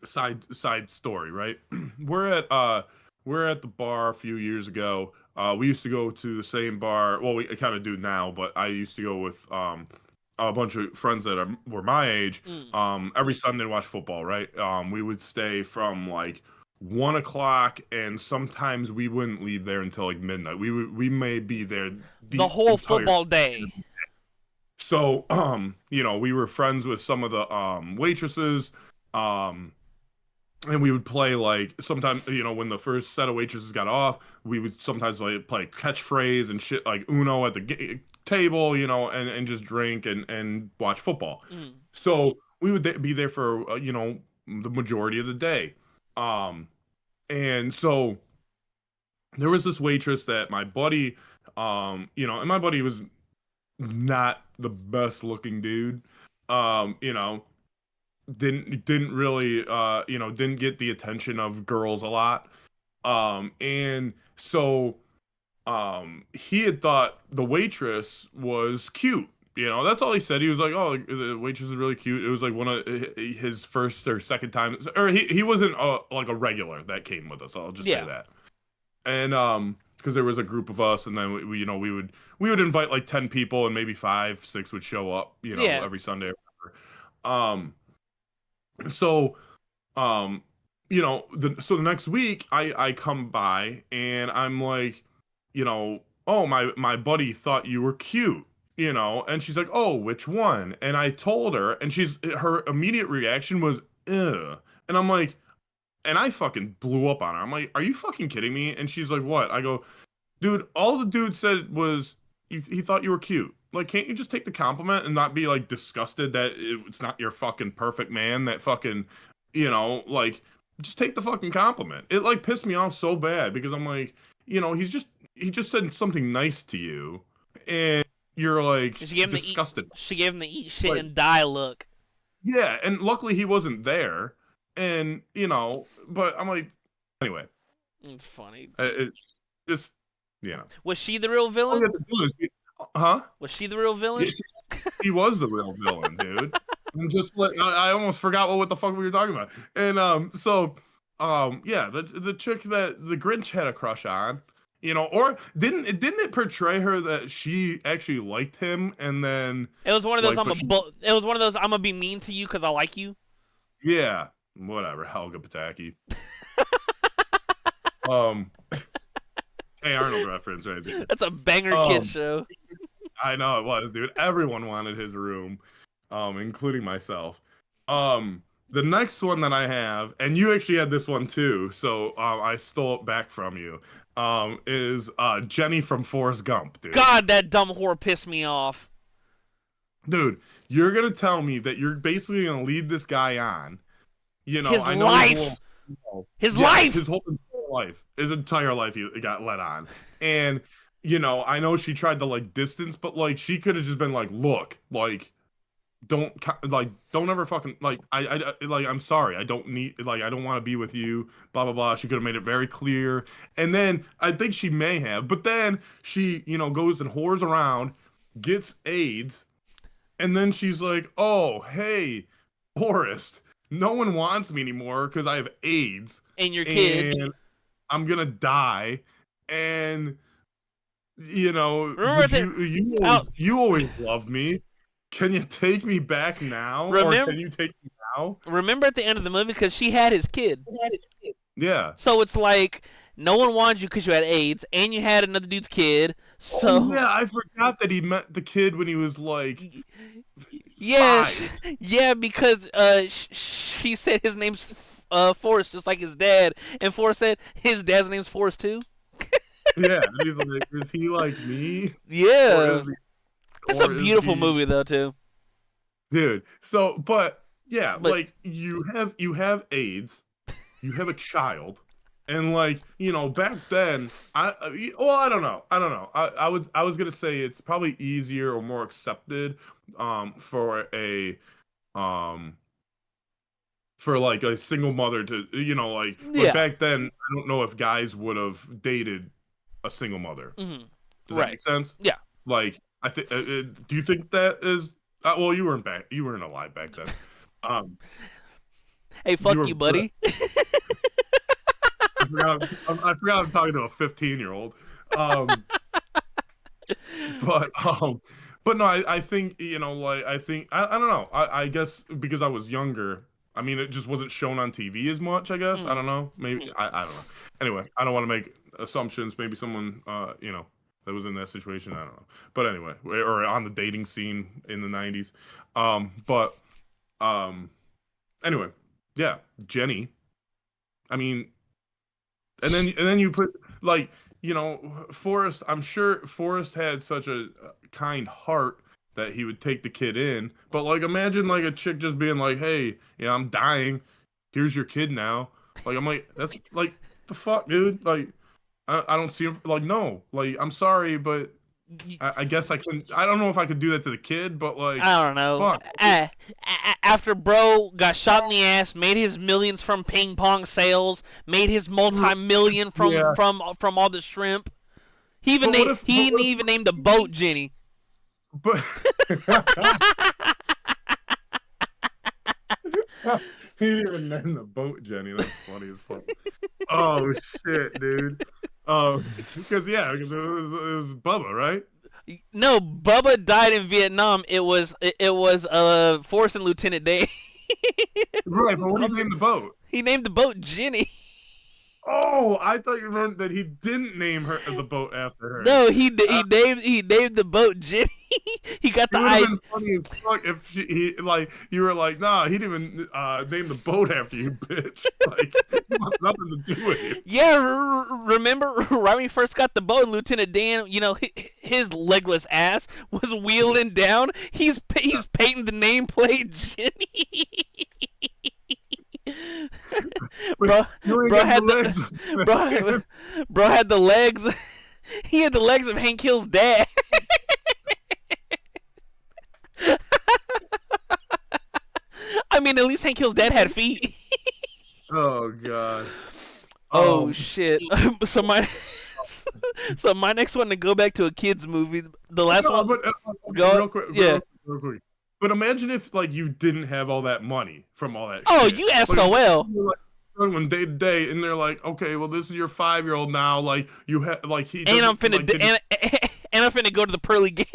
Side story, right? we're at uh we're at the bar a few years ago. We used to go to the same bar. Well, we kind of do now, but I used to go with a bunch of friends that were my age. Mm. Every Sunday to watch football, right? We would stay from like 1 o'clock, and sometimes we wouldn't leave there until like midnight. We may be there The the whole entire. football day. So, we were friends with some of the waitresses. Um, and we would play like sometimes when the first set of waitresses got off, we would sometimes play catchphrase and shit like Uno at the table, and just drink and watch football. Mm. So we would be there for the majority of the day. um and so there was this waitress that my buddy, and my buddy was not the best looking dude. um you know didn't really didn't get the attention of girls a lot. And so he had thought the waitress was cute. That's all he said. He was like, "Oh, the waitress is really cute." It was like one of his first or second time, or he wasn't like a regular that came with us. I'll just say Yeah. that. And because there was a group of us, and then we would invite like 10 people, and maybe 5, 6 would show up, Yeah. every Sunday or whatever. So so the next week I come by and I'm like, "Oh, my buddy thought you were cute." And she's like, "Oh, which one?" And I told her, and her immediate reaction was, "Ugh." And I'm like, and I fucking blew up on her. I'm like, "Are you fucking kidding me?" And she's like, "What?" I go, "Dude, all the dude said was he thought you were cute. Like, can't you just take the compliment and not be like disgusted that it's not your fucking perfect man that fucking, like, just take the fucking compliment." It like pissed me off so bad because I'm like, he just said something nice to you, and you're like And disgusted. she gave him the eat shit Like, and die look. yeah, and luckily he wasn't there, and but I'm like, anyway, It's funny. it just, Was she the real all you villain? have to do is, huh? Was she the real Yeah, villain? he was the real villain, dude. And just like I almost forgot what the fuck we were talking about. And yeah, the chick that the Grinch had a crush on, or didn't it portray her that she actually liked him, and then It was one of those like, but she, it was one of those I'm gonna be mean to you because I like you. yeah, whatever, Helga Pataki. Um, hey Arnold reference right there. That's a banger kid Um, show. I know it was, dude. Everyone wanted his room, including myself. The next one that I have, and you actually had this one too, so I stole it back from you. Is Jenny from Forrest Gump, dude. God, that dumb whore pissed me off. Dude, you're gonna tell me that you're basically gonna lead this guy on. His I know he's a life. little, His yes, life. his whole entire life, he got let on, and I know she tried to like distance, but like she could have just been like, "Look, like." Don't ever fucking like like, I'm sorry, I don't need, like, I don't want to be with you, blah blah blah. She could have made it very clear, and then I think she may have, but then she goes and whores around, gets AIDS, and then she's like, "Oh, hey, Forrest, no one wants me anymore because I have AIDS, And your kid. and I'm gonna die, and Remember at would the out. you always loved me. Can you take me back now, or Remember. can you take me now?" Remember at the end of the movie because she had his kid. Yeah. So it's like no one wanted you because you had AIDS and you had another dude's kid. Oh So yeah, I forgot that he met the kid when he was like yeah, 5. yeah, because she said his name's Forrest just like his dad, and Forrest said his dad's name's Forrest too. Yeah, and he's like, "Is he like me, or Yeah, is he, it's a or is beautiful he?" movie though too. Dude. So, but yeah, But like you have AIDS, you have a child, and like back then, well, I don't know. I was gonna say it's probably easier or more accepted, for a um for like a single mother to, like Yeah. back then, I don't know if guys would have dated a single mother. Mm-hmm. Does that Right. make sense? Yeah. Like, I think, do you think that is? Well, you weren't alive back then. Um, Hey, you fuck you, were. buddy. I forgot I'm talking to a 15-year-old. Um, but but no, I think like I don't know. I guess because I was younger. I mean, it just wasn't shown on TV as much. I guess I Mm-hmm. don't know. Maybe I don't know. Anyway, I don't want to make assumptions. Maybe someone that was in that situation. I don't know. But anyway, or on the dating scene in the '90s. But um, anyway, yeah, Jenny. I mean, and then you put like Forrest. I'm sure Forrest had such a kind heart that he would take the kid in. But like, imagine like a chick just being like, "Hey, yeah, I'm dying. Here's your kid now." Like, I'm like, that's like the fuck, dude. Like, I don't see him. Like, no. Like, I'm sorry, but I guess I couldn't. I don't know if I could do that to the kid, but like, I don't know. fuck. After bro got shot in the ass, made his millions from ping pong sales, made his multi-million from Yeah. from from all the shrimp. But what if? He even named the boat Jenny. But he didn't even name the boat Jenny. That's funny as fuck. Oh shit, dude. Because it was Bubba, right? No, Bubba died in Vietnam. It was Forrest and Lieutenant Dan. Right, but what did he name the boat? He named the boat Jenny. Oh, I thought you meant that he didn't name the boat after her. No, he named the boat Jenny. He got It the would have been funny as fuck if you were like, nah, he didn't even name the boat after you, bitch. Like, it wants nothing to do with you. Yeah, remember right when he first got the boat, Lieutenant Dan, his legless ass was wheeling down. He's painting the nameplate Jenny. bro, You ain't bro got had the the legs. bro had the legs. He had the legs of Hank Hill's dad. I mean, at least Hank Hill's dad had feet. Oh god. Oh shit. So my next one to go back to a kids movie. The last one. But Go. real quick, Yeah. real quick. But imagine if like you didn't have all that money from all that. Oh, shit. you Like, SOL. like, when day to day, and they're like, okay, well, this is your 5-year-old now. Like you have, like he. And I'm doesn't, finna like, and I'm finna go to the pearly gate.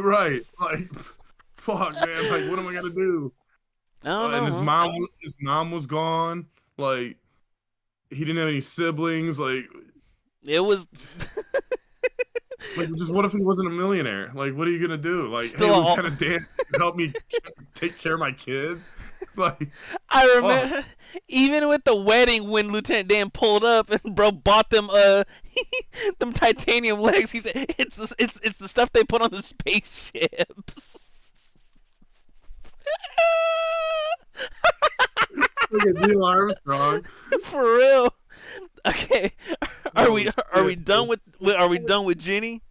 right, like, fuck, man. Like, what am I gonna do? I don't know. And his mom was gone. Like, he didn't have any siblings. Like, It was just what if he wasn't a millionaire? Like, what are you gonna do? Like, Still hey, all- Lieutenant Dan, help me take care of my kid. Like, I remember even with the wedding when Lieutenant Dan pulled up and bro bought them them titanium legs. He said it's the stuff they put on the spaceships. look at Neil Armstrong. For real. Okay. Are we shit, done with Jenny?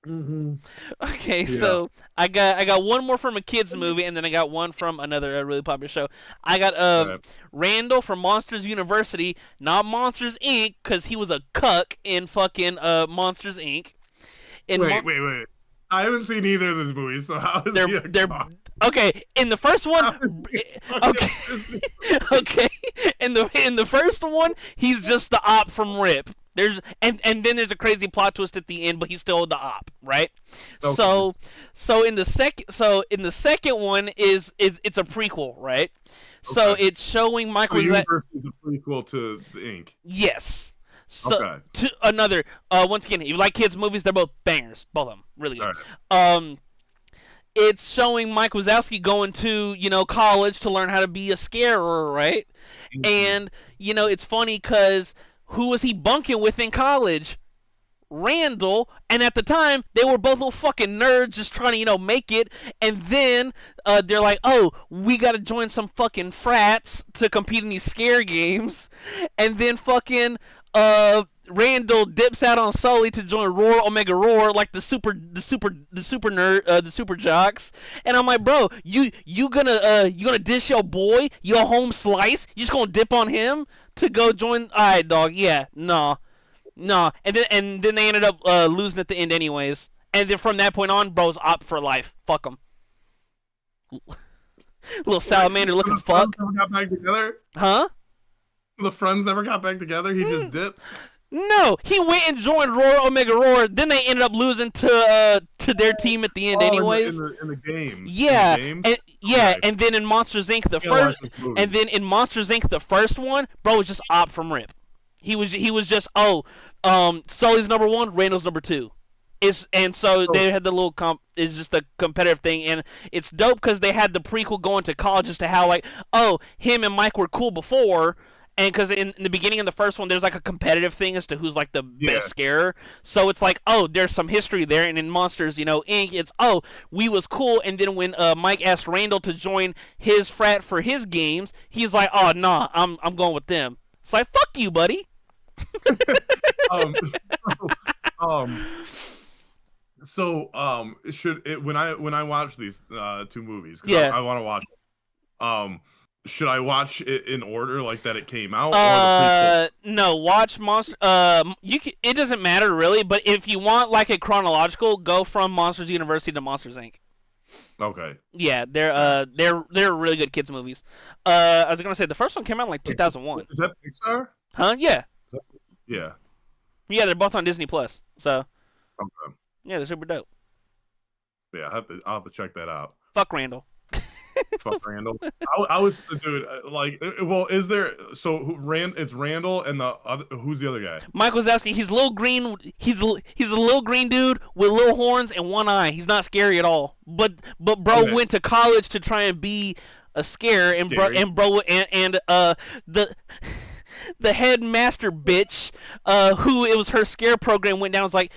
Mm-hmm. Okay, Yeah. so I got one more from a kids movie, and then I got one from another really popular show. I got Right. Randall from Monsters University, not Monsters Inc., because he was a cuck in fucking Monsters Inc. Wait. I haven't seen either of those movies, so how is he a they're cop? okay. In the first one, How is he okay, fucking- okay. In the first one, he's just the op from Rip. And then there's a crazy plot twist at the end, but he's still the op, right? Okay. So in the second one is it's a prequel, right? So Okay. it's showing So Michael. Universe is a prequel to the Inc. Yes. So Okay. to another once again, if you like kids movies, they're both bangers, both of them, really good. All right. It's showing Mike Wazowski going to college to learn how to be a scarer, right? Mm-hmm. And it's funny because who was he bunking with in college? Randall, and at the time they were both little fucking nerds just trying to make it, and then they're like, oh, we gotta join some fucking frats to compete in these scare games, and then fucking Randall dips out on Sully to join Roar Omega Roar like the super nerd the super jocks, and I'm like, bro, you gonna dish your boy, your home slice? You just gonna dip on him to go join? Alright, dog, yeah, nah, and then they ended up losing at the end anyways, and then from that point on, bro's op for life. Fuck him, little salamander So looking the friends fuck, never got back together. huh? So the friends never got back together. He just dipped. No, he went and joined Roar Omega Roar. Then they ended up losing to their team at the end, Oh, anyways. in the games. Yeah, In the games? and yeah, Okay. and then in Monsters Inc. And then in Monsters Inc. the first one, bro was just op from rip. He was just Sully's number one, Randall's number two. So they had the little it's just a competitive thing, and it's dope because they had the prequel going to college as to how like him and Mike were cool before. And because in the beginning of the first one, there's like a competitive thing as to who's like the best scarer. So it's like, there's some history there. And in Monsters, Inc., it's we was cool. And then when Mike asked Randall to join his frat for his games, he's like, oh nah, I'm going with them. It's like, fuck you, buddy. um, should it when I watch these two movies? Because I want to watch them, should I watch it in order like that it came out, or the prequel? No, watch Monster. It doesn't matter really, but if you want like a chronological, go from Monsters University to Monsters Inc. Okay. Yeah, they're really good kids movies. I was gonna say the first one came out in like 2001. Is that Pixar? Huh? Yeah. Yeah. Yeah, they're both on Disney Plus. So. Okay. Yeah, they're super dope. Yeah, I'll have to check that out. Fuck Randall. Fuck Randall. I was, dude. Like, well, is there? So it's Randall and the other. Who's the other guy? Mike Wazowski. He's little green. He's a little green dude with little horns and one eye. He's not scary at all. But bro went to college to try and be a scare, and the headmaster bitch, who it was her scare program went down, was like,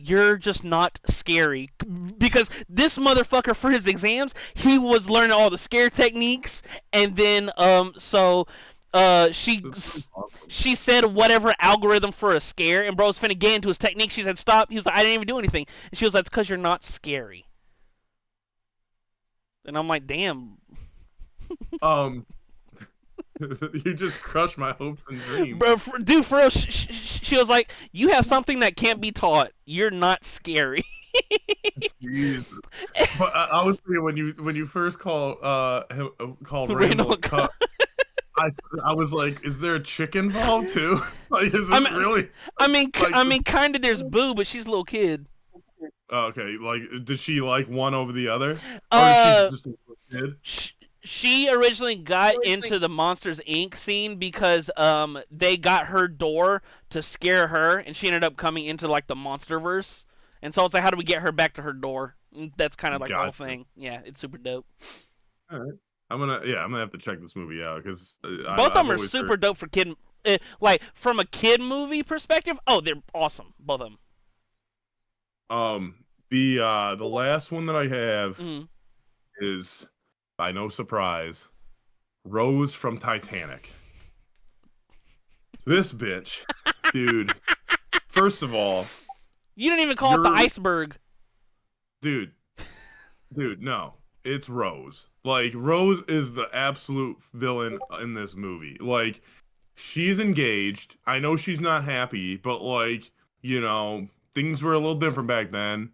you're just not scary. Because this motherfucker, for his exams, he was learning all the scare techniques, and then, she said whatever algorithm for a scare, and bro was finna get into his technique. She said, stop. He was like, I didn't even do anything. And she was like, it's because you're not scary. And I'm like, damn. You just crushed my hopes and dreams. Bro, dude, for real, she was like, you have something that can't be taught. You're not scary. Jesus. But I was thinking when you first called Randall a cuck, I was like, is there a chick involved too? Like, is this really? I mean, kind of. There's Boo, but she's a little kid. Okay, like, did she like one over the other, or she's just a little kid? She originally got into the Monsters Inc. scene because they got her door to scare her, and she ended up coming into like the MonsterVerse. And so it's like, how do we get her back to her door? And that's kind of like the whole thing. Yeah, it's super dope. All right, I'm gonna have to check this movie out because both of them are super dope for kid. Like from a kid movie perspective, they're awesome, both of them. The last one that I have is, by no surprise, Rose from Titanic. This bitch, dude. First of all, you didn't even call it the iceberg. Dude, no. It's Rose. Like, Rose is the absolute villain in this movie. Like, she's engaged. I know she's not happy, but, like, things were a little different back then.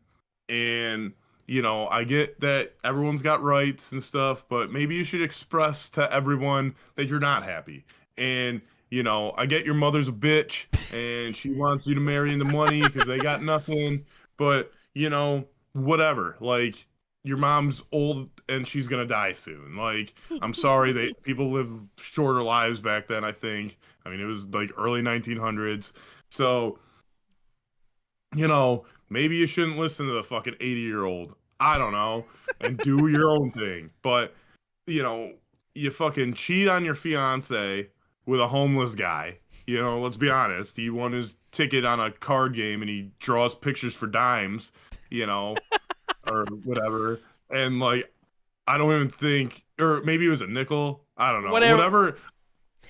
And, I get that everyone's got rights and stuff, but maybe you should express to everyone that you're not happy. And, I get your mother's a bitch, and she wants you to marry into money because they got nothing. But, whatever. Like, your mom's old and she's gonna die soon. Like, I'm sorry that people live shorter lives back then, I think. I mean, it was like early 1900s. So, maybe you shouldn't listen to the fucking 80-year-old. I don't know. And do your own thing. But, you fucking cheat on your fiance with a homeless guy. Let's be honest. He won his ticket on a card game and he draws pictures for dimes, or whatever. And, like, I don't even think, or maybe it was a nickel. I don't know. Whatever.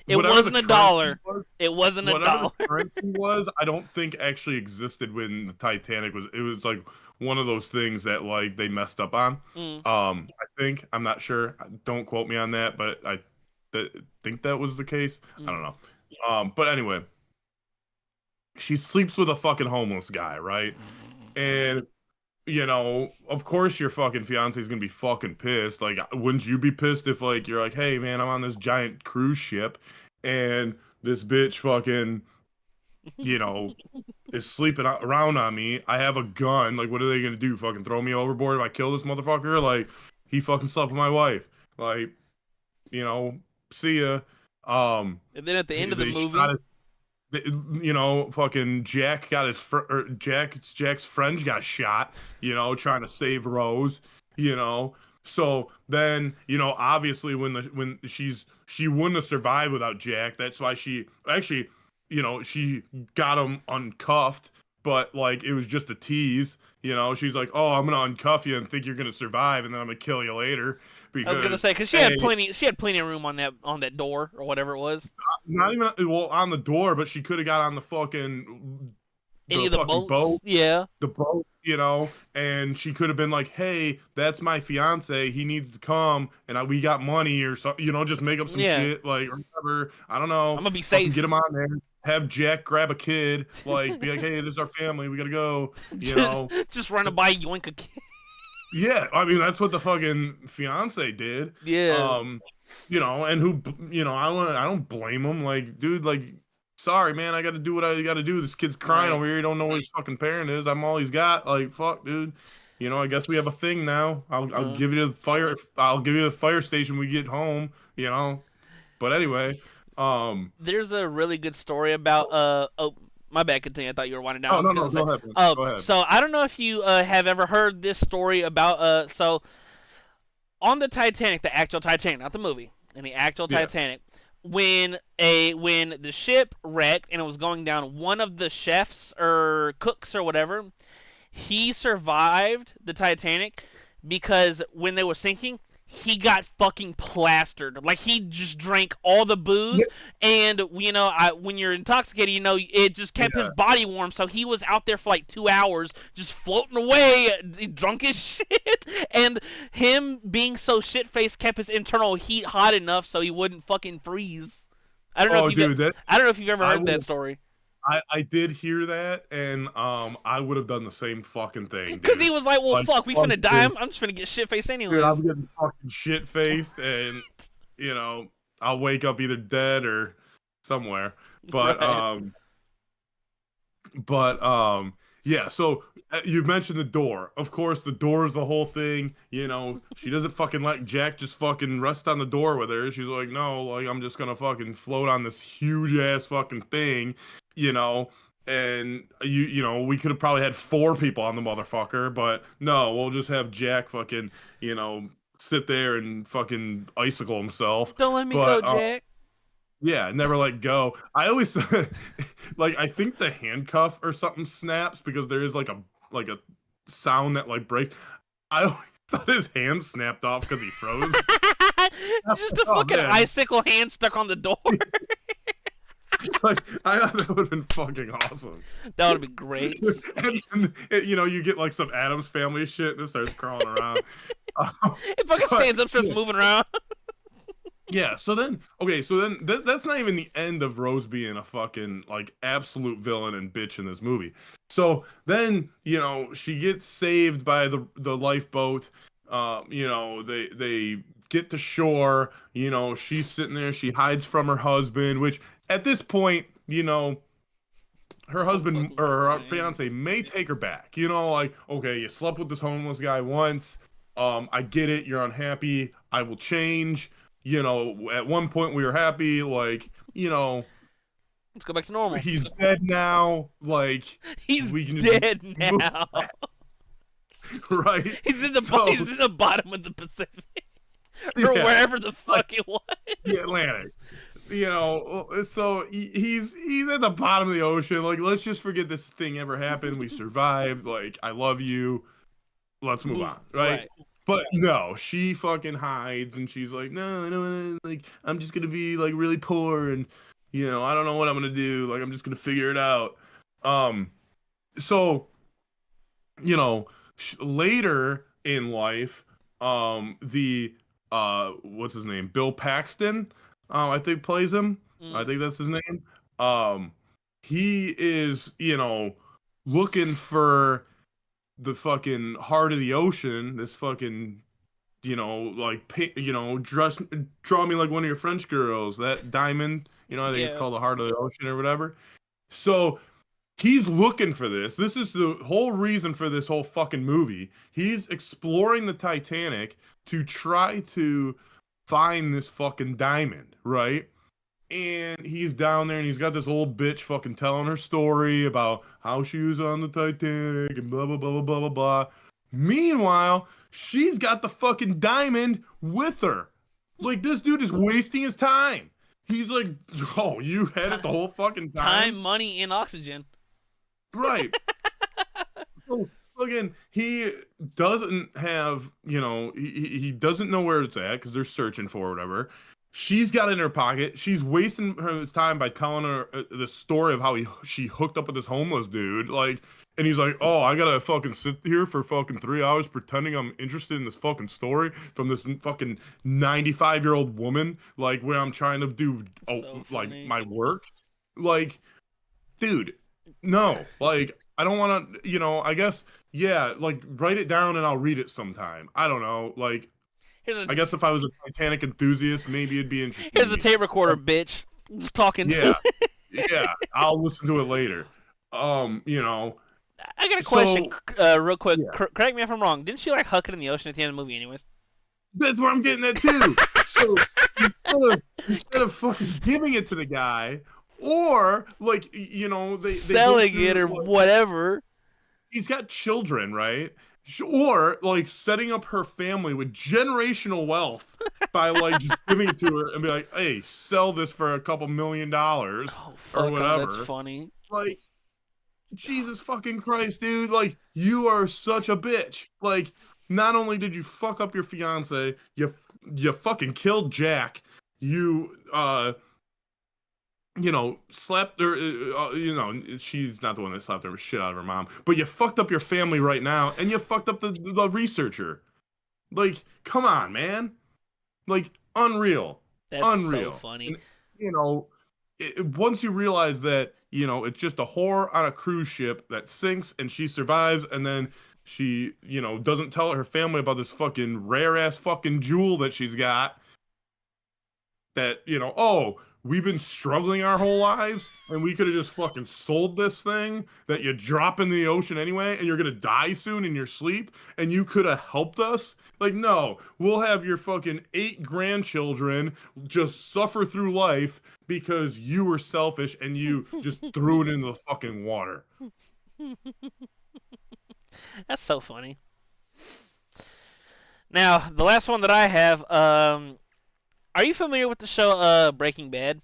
It whatever wasn't the a currency dollar. was, It wasn't a whatever the dollar. currency was, I don't think actually existed when the Titanic was. It was like one of those things that like they messed up on. Mm. I think I'm not sure. Don't quote me on that, but I think that was the case. I don't Mm. know. But anyway, she sleeps with a fucking homeless guy, right? And of course your fucking fiance is gonna be fucking pissed. Like, wouldn't you be pissed if like you're like, hey man, I'm on this giant cruise ship, and this bitch fucking, you know, is sleeping around on me. I have a gun. Like, what are they gonna do? Fucking throw me overboard if I kill this motherfucker? Like, he fucking slept with my wife. Like, you know, see ya. And then at the end of the They shot movie, his fucking Jack got Jack's friend got shot, trying to save Rose, you know. So then, obviously when she wouldn't have survived without Jack. That's why she actually, she got him uncuffed, but like it was just a tease, She's like, "Oh, I'm gonna uncuff you and think you're gonna survive, and then I'm gonna kill you later I was gonna because say because hey, she had plenty of room on that door or whatever it was. not even well on the door, but she could have got on Any the of the fucking boats? boat, Yeah. and she could have been like, "Hey, that's my fiance. He needs to come, and we got money or something. Just make up some Yeah. shit like or whatever. I don't I'm know. gonna be Fucking safe. get him on there. Have Jack grab a kid, like be like, "Hey, this is our family. We gotta go." You just, know. just running by yoink a kid. Yeah, I mean that's what the fucking fiance did. Yeah. And who, I don't blame him. Like, dude, like, sorry, man, I got to do what I got to do. This kid's crying Right. over here. He don't know what his fucking parent is. I'm all he's got. Like, fuck, dude. I guess we have a thing now. I'll Uh, give you the fire. I'll give you the fire station when we get home. But anyway, there's a really good story about oh, my bad, continue. I thought you were winding down. I oh was no, gonna no, say go ahead, man. Go ahead. so I don't know if you have ever heard this story about so on the Titanic, the actual Titanic, not the movie, in the actual Yeah. Titanic, when the ship wrecked and it was going down, one of the chefs or cooks or whatever, he survived the Titanic because when they were sinking, he got fucking plastered. Like he just drank all the booze, and when you're intoxicated, it just kept his body warm. So he was out there for like 2 hours, just floating away, drunk as shit. And him being so shit faced kept his internal heat hot enough so he wouldn't fucking freeze. I don't know if you've dude, I don't know if you've ever I heard that would story. I did hear that, and I would have done the same fucking thing, Because dude. he was like, well, Like, fuck, we fuck, finna die. dude. I'm just finna get shit faced Dude, anyways. I'm getting fucking shit faced, and I'll wake up either dead or somewhere. But Right. yeah. So you mentioned the door. Of course, the door is the whole thing. She doesn't fucking let Jack just fucking rest on the door with her. She's like, no, like I'm just gonna fucking float on this huge ass fucking thing, you know. And we could have probably had 4 people on the motherfucker, but no, we'll just have Jack fucking, sit there and fucking icicle himself. Don't let me go, But Jack. yeah, never let go. I always like I think the handcuff or something snaps because there is like a sound that like breaks. I always thought his hand snapped off because he froze. Just a Oh, fucking man. icicle hand stuck on the door. Like I thought that would have been fucking awesome. That would have been great. And you get like some Addams Family shit and it starts crawling around. It fucking stands up, starts moving around. Yeah, so then that's not even the end of Rose being a fucking like absolute villain and bitch in this movie. So then, she gets saved by the lifeboat. They get to shore, she's sitting there, she hides from her husband, which at this point, her husband or her fiance may take her back. Like, okay, you slept with this homeless guy once. I get it, you're unhappy. I will change. At one point we were happy, like, Let's go back to normal. he's dead now, like He's we can just dead now. right? He's in the bottom of the Pacific. Or wherever the fuck it was. The Atlantic. So he's at the bottom of the ocean. Like, let's just forget this thing ever happened. We survived. Like, I love you. Let's move on, right? But no, she fucking hides and she's like, no, like I'm just gonna be like really poor and I don't know what I'm gonna do. Like I'm just gonna figure it out. Um, so you know, later in life, the what's his name? Bill Paxton, I think plays him. I Mm, think that's his name. Um, he is, looking for the fucking heart of the ocean. This fucking, like, draw me like one of your French girls. That diamond, I think it's yeah. called the heart of the ocean or whatever. So he's looking for this. This is the whole reason for this whole fucking movie. He's exploring the Titanic to try to find this fucking diamond, right? And he's down there and he's got this old bitch fucking telling her story about how she was on the Titanic and blah, blah, blah, blah, blah, blah, blah. Meanwhile, she's got the fucking diamond with her. Like, this dude is wasting his time. He's like, oh, you had it the whole fucking Time, time? money, and oxygen. Right. So again, he doesn't have, he doesn't know where it's at because they're searching for it or whatever. She's got it in her pocket. She's wasting her time by telling her the story of how she hooked up with this homeless dude. Like, and he's like, "Oh, I gotta fucking sit here for fucking 3 hours pretending I'm interested in this fucking story from this fucking 95-year-old woman. Like, where I'm trying to do So like funny. my work. Like, dude, no. Like, I don't want to. I guess yeah. Like, write it down and I'll read it sometime. I don't know. Like, Here's a I guess if I was a Titanic enthusiast, maybe it'd be interesting to here's a me. tape recorder, But bitch. Just talking to. yeah, yeah, I'll listen to it later. Um, you know, I got a question, so real quick. yeah, Correct me if I'm wrong. Didn't she like huck it in the ocean at the end of the movie, anyways? that's where I'm getting at too. So instead of fucking giving it to the guy, or like they go Selling it through or like whatever. he's got children, right? Or like setting up her family with generational wealth by like just giving it to her and be like, "Hey, sell this for a couple $1 million Oh or fuck, that's whatever." funny. Like, Jesus fucking Christ, dude! Like, you are such a bitch. Like, not only did you fuck up your fiance, you fucking killed Jack. You slapped her. She's not the one that slapped her shit out of her mom, but you fucked up your family right now, and you fucked up the researcher. Like, come on, man. Like, unreal, That's so unreal. funny. And once you realize that it's just a whore on a cruise ship that sinks and she survives, and then she doesn't tell her family about this fucking rare ass fucking jewel that she's got that oh, we've been struggling our whole lives and we could have just fucking sold this thing that you drop in the ocean anyway and you're gonna die soon in your sleep and you could have helped us. Like, no, we'll have your fucking 8 grandchildren just suffer through life because you were selfish and you just threw it into the fucking water. That's so funny. Now, the last one that I have, are you familiar with the show Breaking Bad?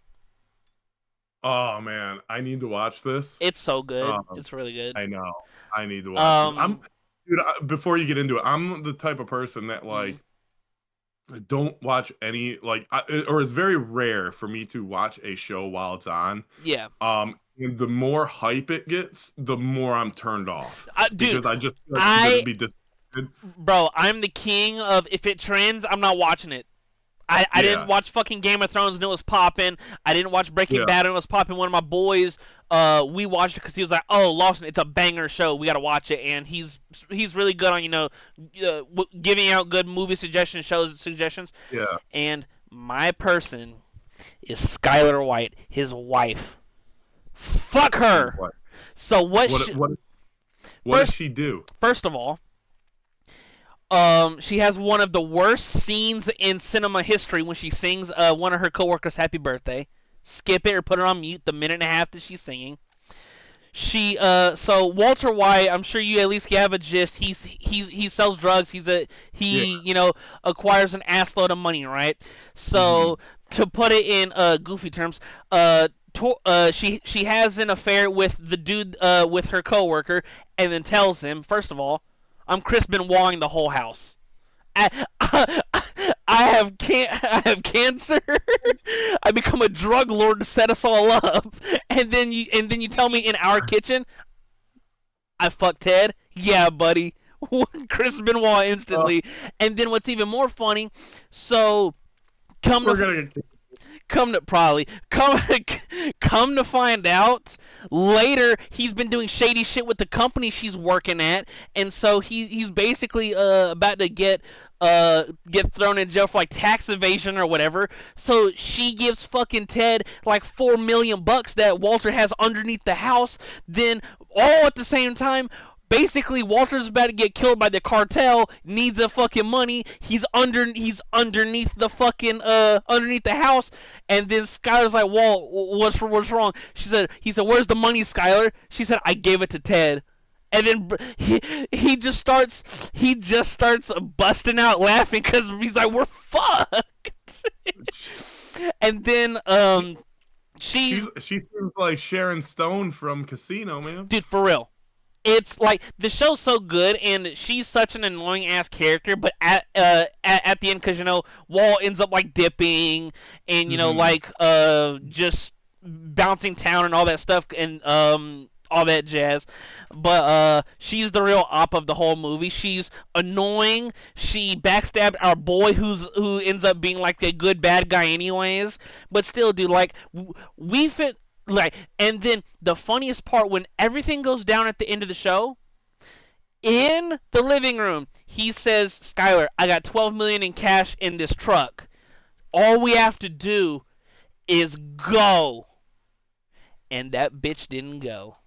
Oh man, I need to watch this. It's so good. um It's really good. I know, I need to watch this. Um, Dude, before you get into it, I'm the type of person that mm, like I don't watch any or it's very rare for me to watch a show while it's on. yeah. And the more hype it gets, the more I'm turned off Dude, because I just feel like I'm gonna I, be disappointed. bro, I'm the king of if it trends, I'm not watching it. I didn't Yeah, watch fucking Game of Thrones and it was popping. I didn't watch Breaking yeah, Bad and it was popping. One of my boys, we watched it because he was like, "Oh, Lawson, it's a banger show. We gotta watch it." And he's really good on giving out good movie suggestions, shows suggestions. yeah. And my person is Skylar White, his wife. Fuck her. What So what? what does First, she do? first of all, she has one of the worst scenes in cinema history when she sings one of her coworkers' "Happy Birthday." Skip it or put it on mute the minute and a half that she's singing. So Walter White, I'm sure you at least have a gist. He sells drugs. Yeah. Acquires an assload of money, right? Hmm. So to put it in goofy terms, she has an affair with the dude with her coworker, and then tells him, first of all, I'm Chris Benoit the whole house. I have cancer. I become a drug lord to set us all up, and then you tell me in our kitchen I fucked Ted. Yeah, buddy. Chris Benoit Uh, instantly. And then what's even more funny? So come we're to gonna get. come to probably come come to find out later he's been doing shady shit with the company she's working at, and so he's basically about to get thrown in jail for like tax evasion or whatever. So she gives fucking Ted like $4 million that Walter has underneath the house. Then all at the same time, basically Walter's about to get killed by the cartel, needs the fucking money. He's underneath the fucking underneath the house, and then Skylar's like, "Walt, what's wrong?" He said, "Where's the money, Skylar?" She said, "I gave it to Ted." And then he just starts busting out laughing because he's like, "We're fucked." And then She seems like Sharon Stone from Casino, man. dude, for real, it's like the show's so good, and she's such an annoying ass character. But at the end, because Walt ends up like dipping, and like just bouncing town and all that stuff, and all that jazz. But she's the real op of the whole movie. She's annoying. She backstabbed our boy, who ends up being like the good bad guy anyways. But still, dude, like we fit. Like, and then the funniest part, when everything goes down at the end of the show, in the living room, he says, "Skylar, I got 12 million in cash in this truck. All we have to do is go." And that bitch didn't go.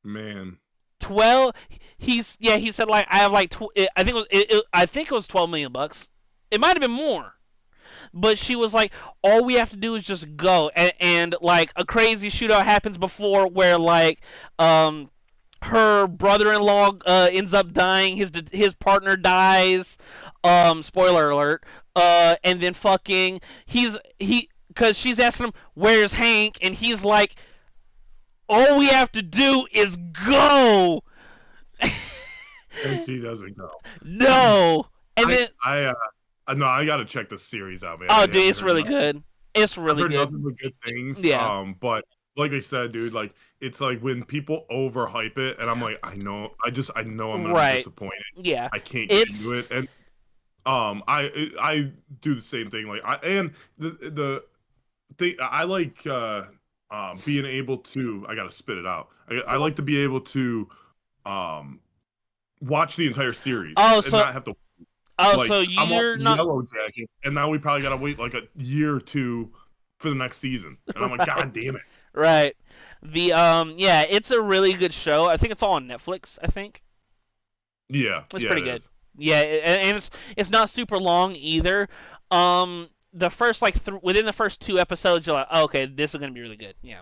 Man. 12. He said like I have like I think it was $12 million. It might have been more. But she was like, all we have to do is just go, and like a crazy shootout happens before where like her brother-in-law ends up dying, his partner dies, spoiler alert, and then fucking because she's asking him where's Hank, and he's like, all we have to do is go. And she doesn't go. No. And then no, I gotta check the series out, man. oh, dude, it's really good. It's really I've heard good. nothing but good things. Yeah. But like I said, dude, like it's like when people overhype it, and I'm like, I know I'm gonna be disappointed. Yeah. I can't get into it, and I do the same thing. Like the thing I like being able to. I gotta spit it out. I like to be able to watch the entire series and not have to. Like, so I'm you're not Yellow Jacket, and now we probably gotta wait like a year or two for the next season, and I'm like, God damn it! Right. The yeah, it's a really good show. I think it's all on Netflix. I think. Yeah, It's yeah, pretty it good. is. Yeah, and it's not super long either. The first like within the first 2 episodes, you're like, oh, okay, this is gonna be really good. Yeah.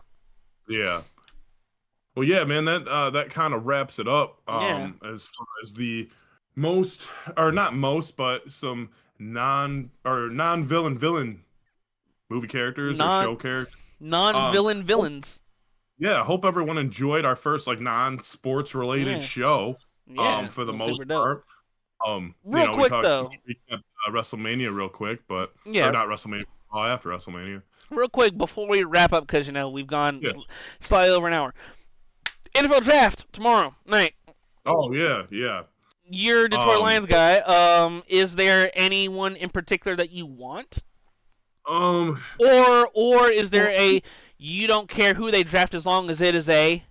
Yeah. Well, yeah, man. That kind of wraps it up. Yeah. As far as the most, or not most, but some non-villain movie characters or show characters. Non-villain villains. Yeah, hope everyone enjoyed our first like non-sports related show. Yeah. For the most super dope. part. Real quick though. We recapped WrestleMania real quick, but Yeah. or not WrestleMania. After WrestleMania. Real quick before we wrap up, because we've gone slightly over an hour. NFL draft tomorrow night. Oh yeah. You're Detroit Lions guy. Is there anyone in particular that you want? Or is there you don't care who they draft as long as it is a.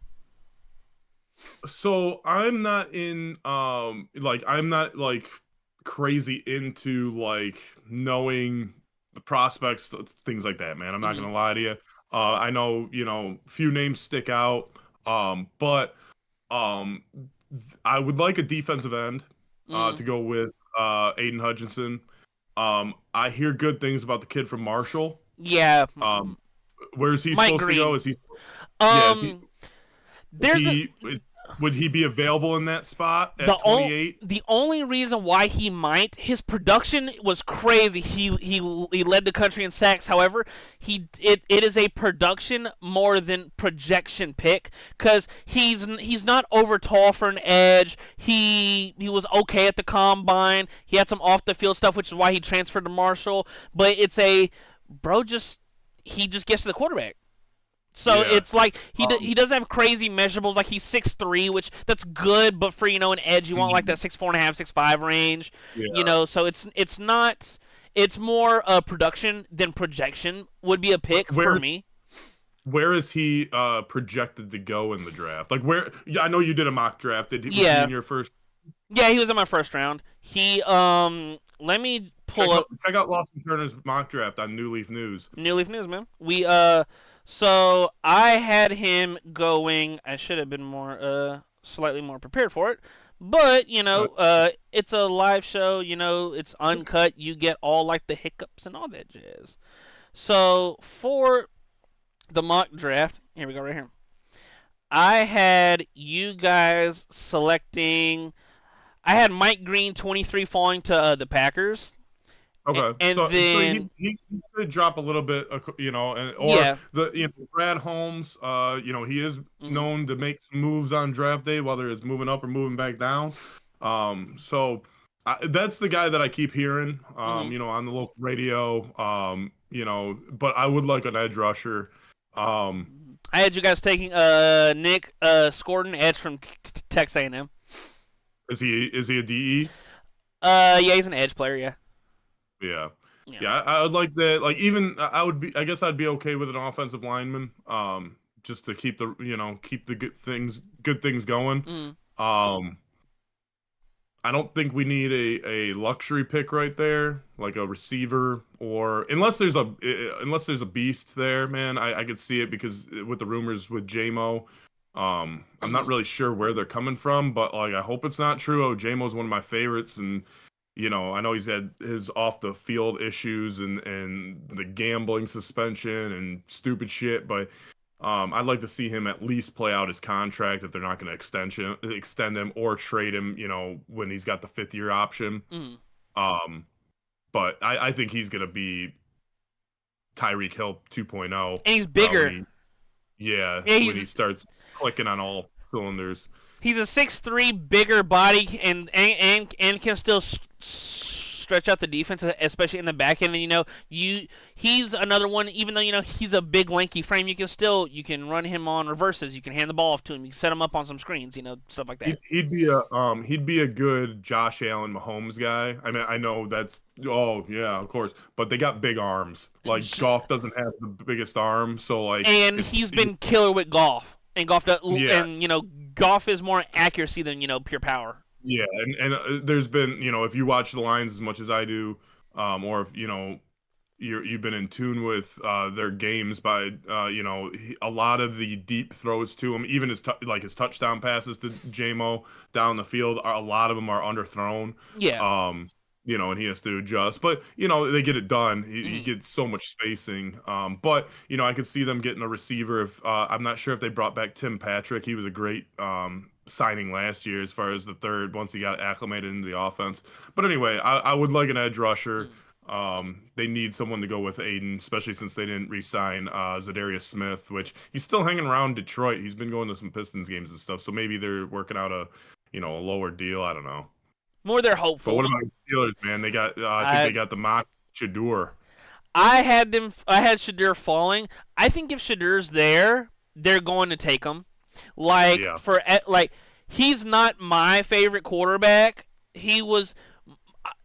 So I'm not in I'm not like crazy into like knowing the prospects, things like that, man. I'm not gonna lie to you. I know few names stick out, but I would like a defensive end to go with Aiden Hutchinson. I hear good things about the kid from Marshall. Yeah. Where's he Mike supposed Green. to go? Is he? would he be available in that spot the at o- 28? the only reason why he might, his production was crazy. He led the country in sacks. However, it is a production more than projection pick because he's not over tall for an edge. He was okay at the combine. He had some off the field stuff, which is why he transferred to Marshall. But it's a bro just he just gets to the quarterback. So Yeah. it's like he Um, doesn't have crazy measurables. Like he's 6'3", which that's good, but for an edge, you want like mhm, that 6'4.5", 6'5" range. yeah. So it's not it's more production than projection would be a pick for Where me. where is he projected to go in the draft? Like where? Yeah, I know you did a mock draft. Was he in Yeah, your first? yeah, he was in my first round. He let me Check pull out up check out Lawson Turner's mock draft on New Leaf News. New Leaf News, man. So I had him going. I should have been more slightly more prepared for it. But Uh, it's a live show. It's uncut. You get all like the hiccups and all that jazz. So for the mock draft, here we go, right here. I had you guys selecting. I had Mike Green 23 falling to the Packers, Okay, and so then he could drop a little bit, or yeah, Brad Holmes, he is mhm, known to make some moves on draft day, whether it's moving up or moving back down. So that's the guy that I keep hearing, mhm. on the local radio, but I would like an edge rusher. Um, I had you guys taking Nick Scorden, edge from Texas A&M. is he a DE? Yeah, he's an edge player. Yeah, Yeah. yeah. Yeah, I would like that. Like even I would be. I guess I'd be okay with an offensive lineman. Just to keep the good things going. Mm. Um, I don't think we need a luxury pick right there, like a receiver, or unless there's a beast there, man. I could see it because with the rumors with JMO, I'm not Mm-hmm. really sure where they're coming from, but like I hope it's not true. Oh, JMO's one of my favorites, and I know he's had his off the field issues and the gambling suspension and stupid shit, but I'd like to see him at least play out his contract if they're not going to extend him or trade him, when he's got the 5th year option. Mm. Um, but I think he's going to be Tyreek Hill 2.0 And he's when bigger. Yeah, when he he's starts clicking on all cylinders. he's a 6'3", bigger body, and can still stretch out the defense, especially in the back end. And he's another one. Even though he's a big, lanky frame, you can run him on reverses. You can hand the ball off to him. You can set him up on some screens. Stuff like that. He'd be a good Josh Allen Mahomes guy. I mean, I know that's oh yeah, of course, but they got big arms. Like Goff doesn't have the biggest arm, so like And it's he's been killer with golf. And golf, yeah, and golf is more accuracy than pure power. yeah, and there's been if you watch the Lions as much as I do, or if you've been in tune with their games by a lot of the deep throws to him, even his touchdown passes to JMO down the field, a lot of them are underthrown. Yeah. And he has to adjust, but they get it done. He Mhm. gets so much spacing. But I could see them getting a receiver. If I'm not sure if they brought back Tim Patrick. He was a great signing last year as far as the third once he got acclimated into the offense. But anyway, I would like an edge rusher. Mm. They need someone to go with Aiden, especially since they didn't re-sign Zadarius Smith, which he's still hanging around Detroit. He's been going to some Pistons games and stuff, so maybe they're working out a lower deal. I don't know. More they're But what hopeful. about the Steelers, man? They got, I think I they got the mock Shadur. I had them. I had Shadur falling. I think if Shadur's there, they're going to take him. Like Yeah, he's not my favorite quarterback. He was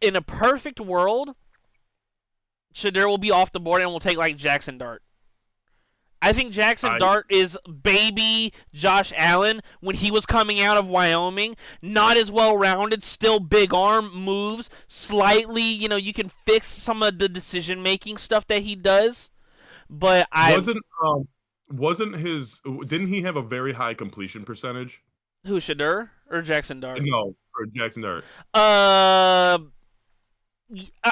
in a perfect world. Shadur will be off the board and we'll take like Jackson Dart. I think Jackson I Dart is baby Josh Allen when he was coming out of Wyoming. Not as well rounded, still big arm moves, slightly, you can fix some of the decision making stuff that he does. But wasn't his didn't he have a very high completion percentage? who, Shadur or Jackson Dart? No, for Jackson Dart. Uh, y- uh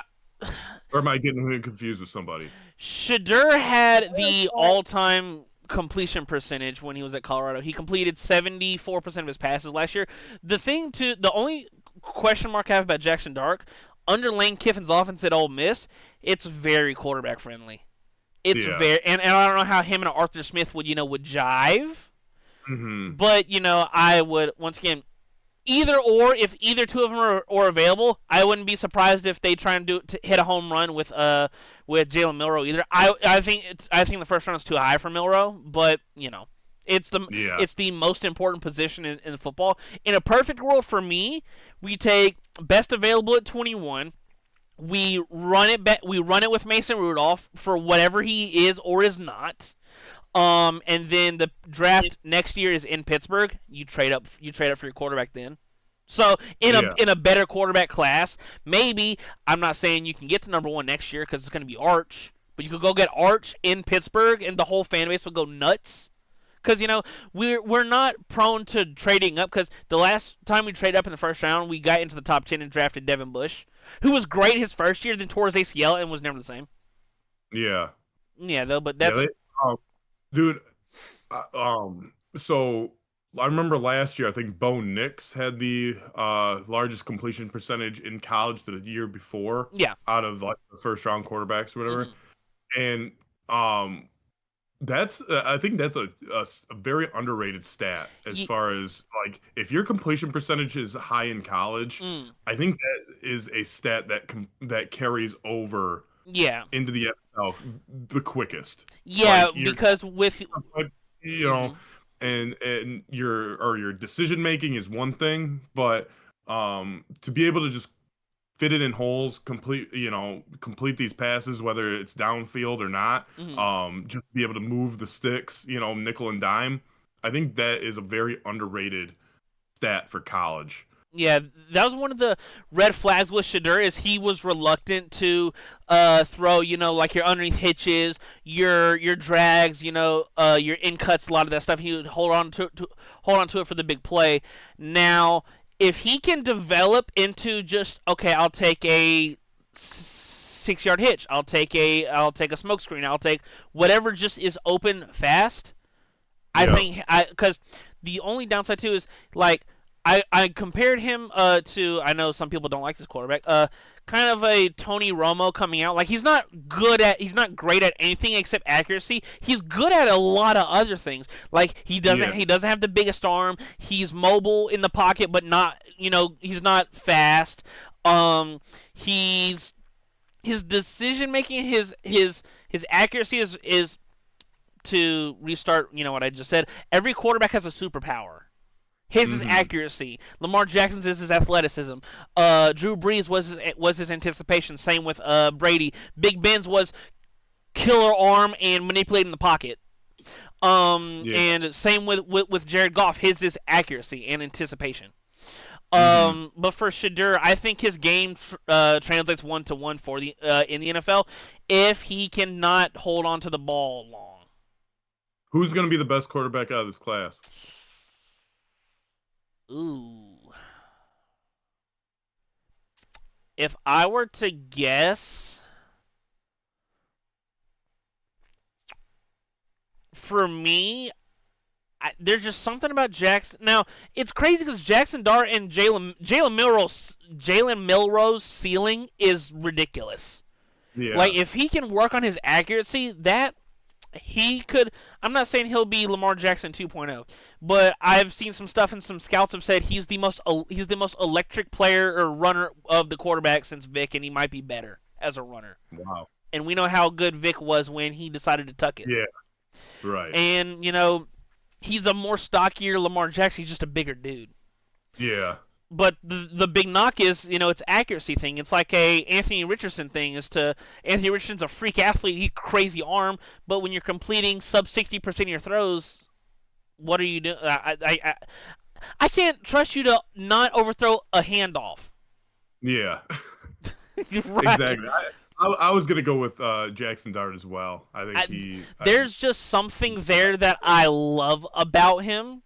Or am I getting him confused with somebody? Shadur had the all-time completion percentage when he was at Colorado. He completed 74% of his passes last year. The only question mark I have about Jackson Dart, under Lane Kiffin's offense at Ole Miss, it's very quarterback friendly. It's Yeah. very, and I don't know how him and Arthur Smith would jive. Mm-hmm. But I would, once again, either or, if either two of them are available, I wouldn't be surprised if they try and hit a home run with Jalen Milroe either. I think the first round is too high for Milroe, but it's the most important position in football. In a perfect world for me, we take best available at 21. We run it with Mason Rudolph for whatever he is or is not. And then the draft next year is in Pittsburgh. You trade up for your quarterback then. So in a better quarterback class, maybe, I'm not saying you can get to number 1 next year because it's going to be Arch, but you could go get Arch in Pittsburgh and the whole fan base will go nuts. Because we're not prone to trading up, because the last time we traded up in the first round, we got into the top 10 and drafted Devin Bush, who was great his first year, then tore his ACL and was never the same. Yeah. Yeah, though, but that's dude. So I remember last year, I think Bo Nix had the largest completion percentage in college the year before. Yeah. Out of like the first round quarterbacks or whatever, and that's I think that's a very underrated stat as far as like if your completion percentage is high in college, I think that is a stat that carries over into the NFL the quickest. Yeah, like because with and your decision making is one thing, but to be able to just fit it in holes, complete these passes, whether it's downfield or not, just to be able to move the sticks, nickel and dime. I think that is a very underrated stat for college. Yeah, that was one of the red flags with Shedeur, is he was reluctant to throw, like your underneath hitches, your drags, your in cuts, a lot of that stuff. He would hold on to it for the big play. Now, if he can develop into just, okay, I'll take a 6-yard hitch, I'll take a smoke screen, I'll take whatever just is open fast. I think because the only downside too is like I compared him to, I know some people don't like this quarterback, kind of a Tony Romo coming out. Like he's not great at anything except accuracy. He's good at a lot of other things. Like he doesn't have the biggest arm. He's mobile in the pocket, but not, he's not fast. His decision making, his accuracy is to restart, what I just said. Every quarterback has a superpower. His is accuracy. Lamar Jackson's is his athleticism. Drew Brees was his anticipation. Same with Brady. Big Ben's was killer arm and manipulating the pocket. And same with Jared Goff. His is accuracy and anticipation. But for Shedeur, I think his game translates 1-to-1 for the in the NFL if he cannot hold on to the ball long. Who's going to be the best quarterback out of this class? Ooh. If I were to guess, for me, there's just something about Jackson. Now, it's crazy because Jackson Dart and Jalen Milroe's ceiling is ridiculous. Yeah. Like, if he can work on his accuracy, that he could. I'm not saying he'll be Lamar Jackson 2.0, but I've seen some stuff and some scouts have said he's the most electric player or runner of the quarterback since Vic, and he might be better as a runner. Wow. And we know how good Vic was when he decided to tuck it. Yeah. Right. And he's a more stockier Lamar Jackson. He's just a bigger dude. Yeah. But the big knock is, it's accuracy thing. It's like a Anthony Richardson thing. Anthony Richardson's a freak athlete. He crazy arm, but when you're completing sub 60% of your throws, what are you doing? I can't trust you to not overthrow a handoff. Yeah. Right. Exactly. I was gonna go with Jackson Dart as well. I think there's just something there that I love about him.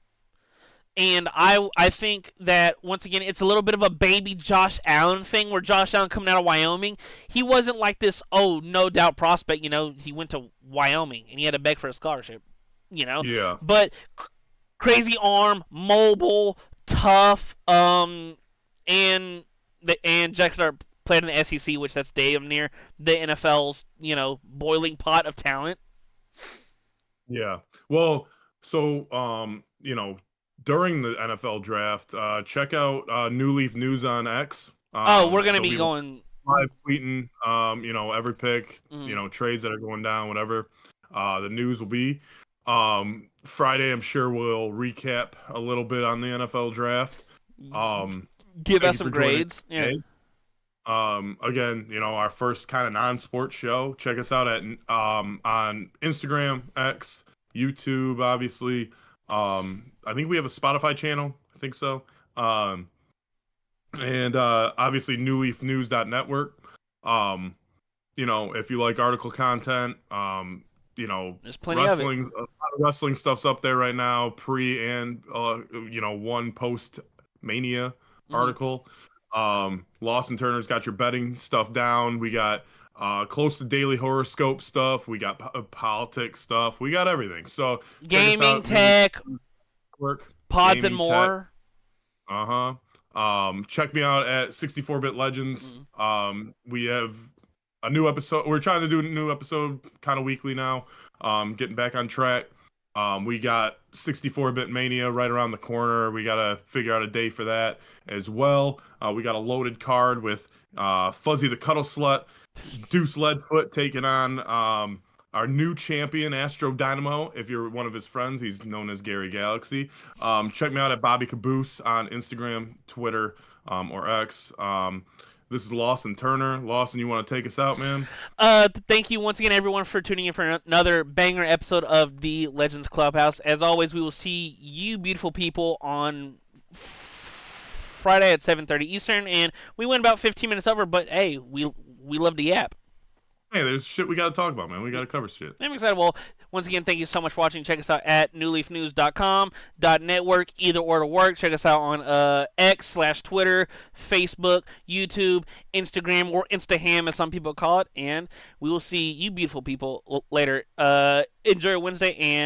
And I think that, once again, it's a little bit of a baby Josh Allen thing, where Josh Allen coming out of Wyoming, he wasn't like this, no doubt prospect. He went to Wyoming and he had to beg for a scholarship. Yeah. But crazy arm, mobile, tough, and Jackson played in the SEC, which that's damn near the NFL's boiling pot of talent. Yeah. Well, so during the NFL draft, check out New Leaf News on X. Oh, we're gonna They'll be be going. live tweeting, every pick, Mm, trades that are going down, whatever. The news will be. Friday, I'm sure we'll recap a little bit on the NFL draft. give Thank us you some for joining grades. Yeah. today. Again, our first kind of non-sports show. Check us out at on Instagram, X, YouTube, obviously. I think we have a Spotify channel. I think so. And obviously newleafnews.network. Um, if you like article content, There's plenty of it. wrestling stuff's up there right now, pre and one post Mania Mm-hmm. article. Lawson Turner's got your betting stuff down. We got close to daily horoscope stuff. We got politics stuff. We got everything. So check us Gaming, out. New tech, Network, pods, and gaming tech. more. Check me out at 64-bit Legends. Mm. We have a new episode. We're trying to do a new episode kind of weekly now. Getting back on track. We got 64-bit Mania right around the corner. We got to figure out a day for that as well. We got a loaded card with Fuzzy the Cuddle Slut, Deuce Leadfoot taking on our new champion, Astro Dynamo. If you're one of his friends, he's known as Gary Galaxy. Check me out at Bobby Kaboose on Instagram, Twitter, or X. This is Lawson Turner. Lawson, you want to take us out, man? Thank you once again, everyone, for tuning in for another banger episode of the Legends Clubhouse. As always, we will see you beautiful people on Friday at 7:30 Eastern, and we went about 15 minutes over, but hey, we love the app. Hey, there's shit we got to talk about, man. We got to cover shit. I'm excited. Well, once again, thank you so much for watching. Check us out at newleafnews.com, .network, either or to work. Check us out on X/Twitter, Facebook, YouTube, Instagram, or Instaham, as some people call it. And we will see you beautiful people later. Enjoy your Wednesday, and